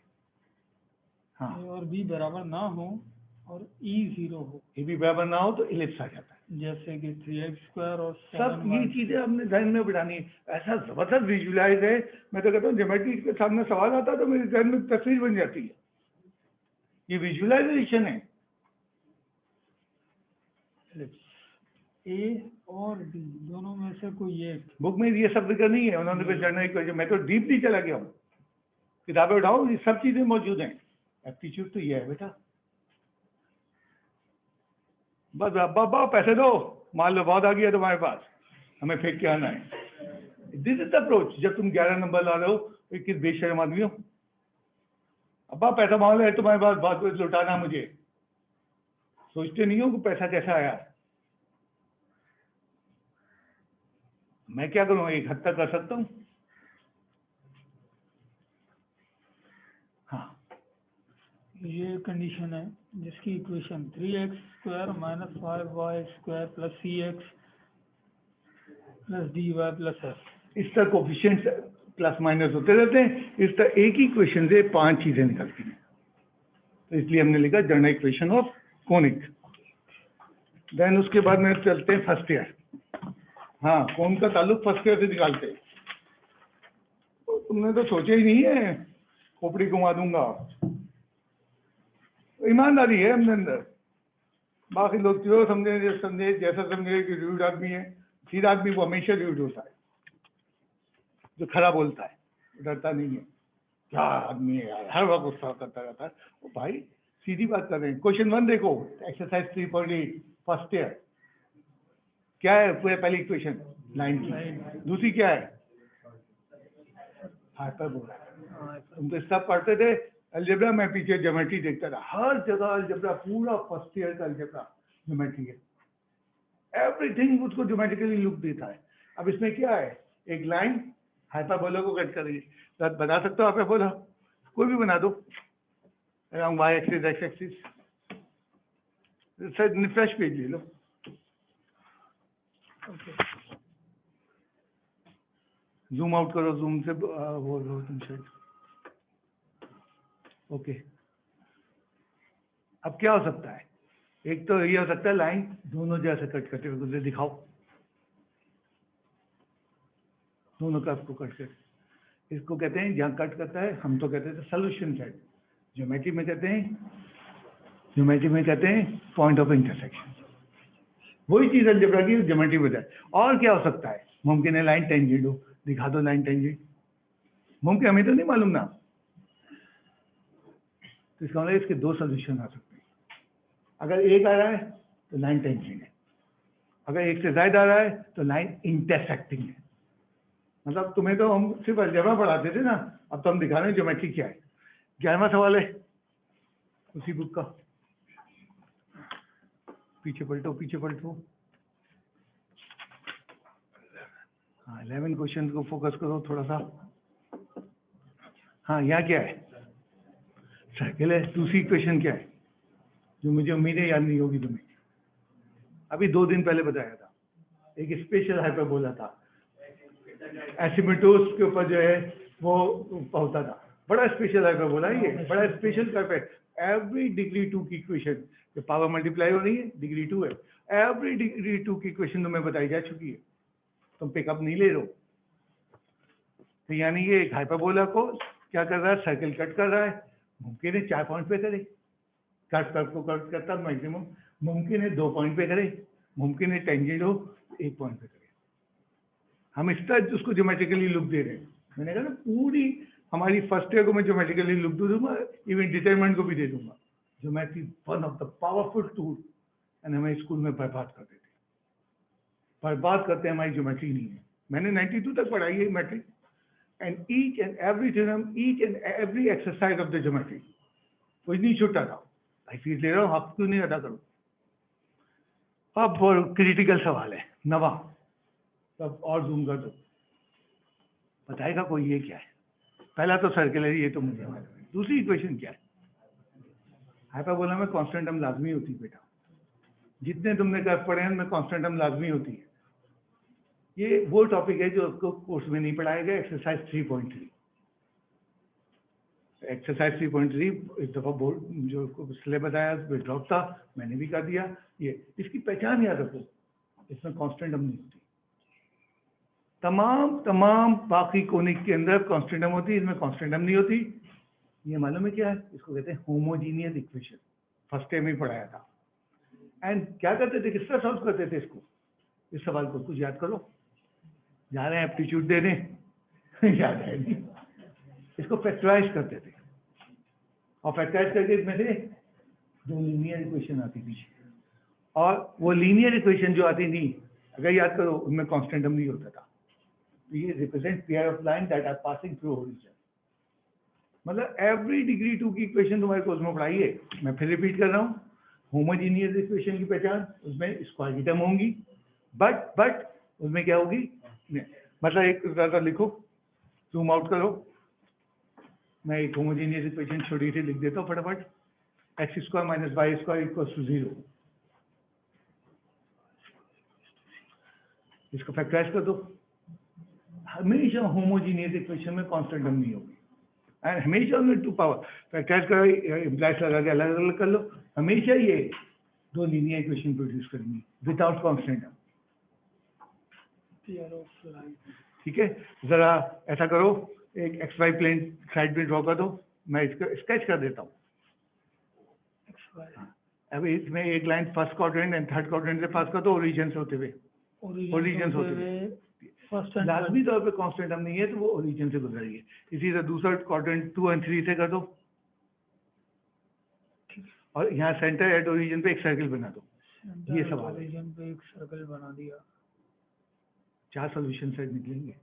हाँ, ए और बी बराबर ना हो और ई 0 हो, ए भी बराबर ना हो तो इलिप्स आ जाता है। जैसे कि 3x स्क्वायर और सब 7y। ये चीजें हमने ध्यान में बिठानी है। ऐसा जबरदस्त विजुलाइज है। मैं तो कहता हूँ ज्योमेट्री के सामने सवाल आता है तो मेरे ध्यान में तस्वीर बन जाती है। ये विजुअलाइजेशन है। ए और बी दोनों में से कोई एक। बुक में ये सब जिक्र नहीं है, उन्होंने फिर जर्नल इक्वेशन, मैं तो डीप नहीं चला गया हूँ। किताबें उठाओ, ये सब चीजें मौजूद हैं। एप्टीट्यूड तो ये है बेटा, बस अब्बा पैसे दो, मान लो बहुत आ गया तुम्हारे पास, हमें फेंक के आना है। This is the approach. जब तुम 11 नंबर ला रहे हो, किस बेशर्म आदमी हो, अब्बा पैसा मांग ले तुम्हारे पास, बात लुटाना मुझे। सोचते नहीं हो कि पैसा कैसा आया। मैं क्या करूं, एक हद तक कर सकता हूं। हाँ, ये कंडीशन है जिसकी equation 3x square minus 5y square plus C x plus D y plus F. इस तरह कोफिशिएंट्स प्लस माइनस होते रहते हैं। इस तरह एक ही इक्वेशन से 5 चीजें निकलती हैं। तो इसलिए हमने लिखा general equation of conic. Then उसके बाद में चलते हैं फर्स्ट ईयर। हाँ, कौन का ताल्लुक फर्स्ट ईयर से निकालते हैं? तो तुमने तो सोचा ही नहीं है, खोपड़ी घुमा दूंगा। ईमानदारी है हमने अंदर। बाकी लोग जो समझे जैसा समझे कि रूड आदमी है। सीधा आदमी वो हमेशा रूड होता है, जो खरा बोलता है, डरता नहीं है। क्या आदमी है यार, हर वक्त गुस्सा करता रहता है। वो भाई सीधी बात कर रहे हैं। क्वेश्चन 1 देखो, एक्सरसाइज 3.8 फर्स्ट ईयर। क्या है पूरे पहली इक्वेशन? लाइन की। दूसरी क्या है? हाइपरबोला। तुम तो सब पढ़ते थे अलजेब्रा, मैं पीछे ज्योमेट्री देखता था। हर जगह अलजेब्रा, पूरा फर्स्ट ईयर का अलजेब्रा ज्योमेट्री है। एवरीथिंग उसको ज्योमेट्रिकली लुक देता है। अब इसमें क्या है, एक लाइन हाइपरबोला को कट कर रही है। तो बना सकते हो हाइपरबोला, कोई भी बना दो, around Y axis x axis. Fresh page ले लो। जूम आउट करो, जूम से वो तुम शायद। ओके, अब क्या हो सकता है? एक तो ये हो सकता है लाइन दोनों जैसे कट करते हुए दिखाओ, दोनों कर्व को कट कर। इसको कहते हैं, जहाँ कट करता है हम तो कहते थे सोल्यूशन साइड, ज्योमेट्री में कहते हैं पॉइंट ऑफ इंटरसेक्शन। वही चीज अलजेब्रा की ज्योमेट्री में है। और क्या हो सकता है? मुमकिन है लाइन टेंजेंट हो, दिखा दो लाइन टेंजेंट। मुमकिन, हमें तो नहीं मालूम ना। तो इसका मतलब इसके 2 सोल्यूशन आ सकते हैं। अगर एक आ रहा है तो लाइन टेंजेंट है, अगर एक से ज्यादा आ रहा है तो लाइन इंटरसेक्टिंग है। मतलब तुम्हें तो हम सिर्फ अलजेब्रा पढ़ाते थे ना, अब तो हम दिखा रहे हैं ज्योमेट्री क्या है। 11वां सवाल है उसी बुक का। पीछे पलटो। हाँ, 11 क्वेश्चन को फोकस करो थोड़ा सा। हाँ, यहाँ क्या है? सर्कल है। दूसरी इक्वेशन क्या है, जो मुझे उम्मीद है याद नहीं होगी तुम्हें? अभी 2 दिन पहले बताया था। एक स्पेशल हाइपरबोला था, एसिमिटोस के ऊपर जो है वो होता था, बड़ा स्पेशल हाइपरबोला है ये, बड़ा स्पेशल कर्व है। एवरी डिग्री 2 की इक्वेशन जो पावर मल्टीप्लाई हो रही है डिग्री 2 है, एवरी डिग्री 2 की इक्वेशन तुम्हें बताई जा चुकी है, तुम पिकअप नहीं ले रहे हो। तो यानी ये एक हाइपरबोला को क्या कर रहा है, सर्कल कट कर रहा है, मुमकिन है 4 पॉइंट पे करे, कट को कट करता मैक्सिमम, मुमकिन है 2 पॉइंट पे करे, मुमकिन है टेंजेंट हो 1 पॉइंट पे करे। हम इस तरह उसको ज्योमेट्रिकली लुक दे रहे हैं। मैंने कहा ना पूरी हमारी फर्स्ट ईयर को मैं ज्योमेट्रिकली लुक दे दूंगा, इवन डिटरमिनेंट को भी दे दूंगा। Geometry one of the powerful tool, and हमें स्कूल में बर्बाद कर देते, बर्बाद करते हैं, हमारी ज्योमेट्री नहीं है। मैंने 92 तक पढ़ाई है matric, and each and every theorem, each and every exercise of the geometry, कुछ नहीं छूटा था। भाई फीस ले रहा हूँ, आप क्यों नहीं अदा करो। अब क्रिटिकल सवाल है, नवा, तब और जूम कर दो, बताएगा कोई ये क्या है। पहला तो सर्कल है, ये तो मुझे मालूम है। दूसरी इक्वेशन क्या है, हाइपरबोला में कांस्टेंट टर्म लाजमी होती है बेटा, जितने तुमने कर्व पढ़े हैं उनमें कांस्टेंट टर्म लाजमी होती है। ये वो टॉपिक है जो आपको कोर्स में नहीं पढ़ाया गया, एक्सरसाइज 3.3। एक्सरसाइज 3.3 एक दफ़ा बोर्ड जो सिलेबस आया ड्रॉप था, मैंने भी कर दिया। ये इसकी पहचान याद रखो, इसमें कांस्टेंट टर्म नहीं होती। तमाम बाकी कोनिक के अंदर कांस्टेंट टर्म होती है, इसमें कांस्टेंट टर्म नहीं होती। ये मालूम है क्या है, इसको कहते हैं होमोजीनियस इक्वेशन, फर्स्ट टाइम ही पढ़ाया था। एंड क्या करते थे, किस तरह सॉल्व करते थे इसको, इस सवाल को कुछ याद करो, जा रहे हैं एप्टीट्यूड देने याद है नहीं। इसको फैक्टराइज करते थे, और फैक्टराइज करके इसमें से 2 लीनियर इक्वेशन आती थी, और वो लीनियर इक्वेशन जो आती थी, अगर याद करो, उनमें कांस्टेंट टर्म नहीं होता था। तो ये represent pair of line that are passing through origin. मतलब एवरी डिग्री 2 की इक्वेशन तुम्हारे कोर्स में पढ़ाई है। मैं फिर रिपीट कर रहा हूँ, होमोजीनियस इक्वेशन की पहचान, उसमें स्क्वायर की टर्म होंगी, बट उसमें क्या होगी, मतलब एक ज़्यादा लिखो, जूम आउट करो, मैं एक होमोजीनियस इक्वेशन छोटी सी लिख देता हूँ फटाफट, x² - y² = 0। इसको फैक्टराइज कर दो। हमेशा होमोजीनियस इक्वेशन में कांस्टेंट टर्म नहीं होगी, एंड हमेशा उनमें 2 पावर फैक्टराइज करो, इम्प्लाइज लगा के अलग अलग कर लो, हमेशा ये 2 लीनियर इक्वेशन प्रोड्यूस करेंगी विदाउट कांस्टेंट टर्म। ठीक है, जरा ऐसा करो, एक XY प्लेन साइड में ड्रॉ कर दो, मैं इसको स्केच कर देता हूँ। अभी इसमें एक line first quadrant and third quadrant से पास कर दो, ओरिजिन से होते हुए, ओरिजिन होते हुए फर्स्ट एंड लाजमी तौर पे कांस्टेंट टर्म नहीं है, तो वो ओरिजिन से गुजर रही है। इसी तरह दूसरा क्वाड्रेंट 2 और 3 से कर दो, और यहाँ सेंटर एट ओरिजिन पे एक सर्कल बना दो। ये सवाल है, ओरिजिन पे एक सर्कल बना दिया, 4 सॉल्यूशन सेट निकलेंगे।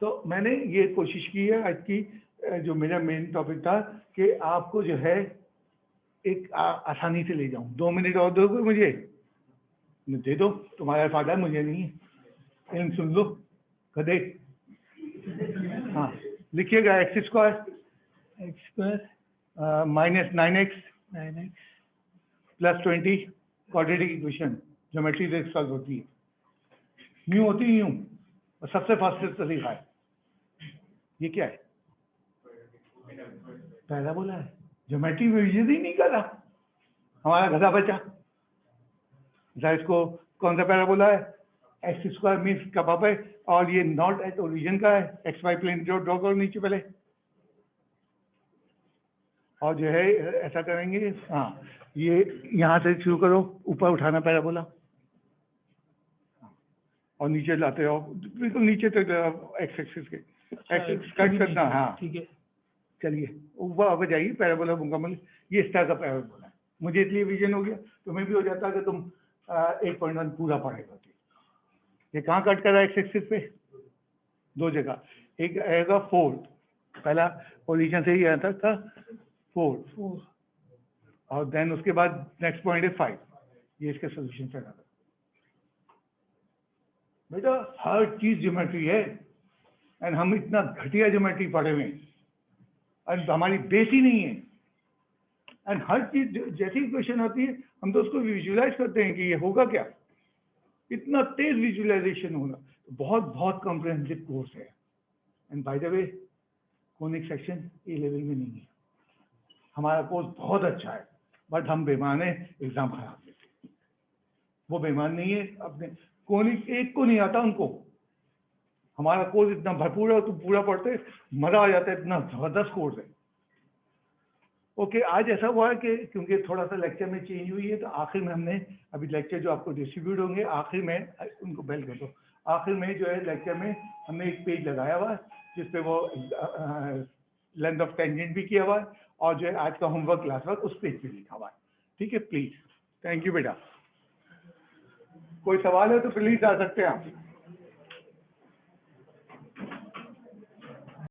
तो मैंने ये कोशिश की है आज की, जो मेरा मेन टॉपिक था, कि आपको जो है एक आसानी से ले जाऊं। 2 मिनट और दोगे मुझे, दे दो, तुम्हारा फायदा, मुझे नहीं है। इल्म सुन लो कदे। हाँ, लिखिएगा x² -9x + 20 quadratic equation, geometry से सॉल्व होती है, यूं होती है, यूं, और सबसे फास्टेस्ट तरीका है। ये क्या है, पैराबोला है। ज्योमेट्री में यूज ही नहीं करा, हमारा गधा बचा। इसको कौन सा पैराबोला है, x² मीन्स का पापा है, और ये नॉट एट ओरिजिन का है। XY प्लेन जो ड्रॉ करो नीचे पहले, और जो है ऐसा करेंगे, हाँ, ये यहाँ से शुरू करो, ऊपर उठाना पैराबोला, और नीचे लाते हो, बिल्कुल नीचे तक एक्स एक्सिस के, एक्सिस कट करना। हाँ ठीक है, चलिए ऊपर जाइए, पैराबोला मुकम्मल। ये इस तरह का पैराबोला है। मुझे इसलिए विजन हो गया, तुम्हें भी हो जाता है कि तुम 8.1 पूरा पढ़ेगा। ये कहाँ कट कर रहा है एक्स एक्सिस पे, 2 जगह, एक आएगा 4, पहला पोजीशन से ही आता था 4, और देन उसके बाद नेक्स्ट पॉइंट है 5। ये इसके सोल्यूशन से आता। बेटा हर चीज ज्योमेट्री है, एंड हम इतना घटिया ज्योमेट्री पढ़े हुए हैं, एंड हमारी बेस ही नहीं है। एंड हर चीज जैसी इक्वेशन होती है, हम तो उसको विजुलाइज करते हैं कि ये होगा क्या, इतना तेज विजुअलाइजेशन होना, बहुत बहुत कॉम्प्रिहेंसिव कोर्स है। And by the way conic section A level में नहीं है, हमारा कोर्स बहुत अच्छा है, बट हम बेईमान है, एग्जाम खराब देते हैं। वो बेईमान नहीं है, अपने कोनिक एक को नहीं आता उनको, हमारा कोर्स इतना भरपूर है, तो पूरा पढ़ते मजा आ जाता है, इतना जबरदस्त कोर्स है। ओके, आज ऐसा हुआ है कि क्योंकि थोड़ा सा लेक्चर में चेंज हुई है, तो आखिर में हमने अभी लेक्चर जो आपको डिस्ट्रीब्यूट होंगे, आखिर में उनको बेल कर दो, आखिर में जो है लेक्चर में हमने एक पेज लगाया हुआ है जिसपे वो लेंथ ऑफ टेंजेंट भी किया हुआ है, और जो है आज का होमवर्क क्लास वर्क उस पेज पे लिखा हुआ है। ठीक है, प्लीज। थैंक यू बेटा। कोई सवाल है तो प्लीज आ सकते हैं आप।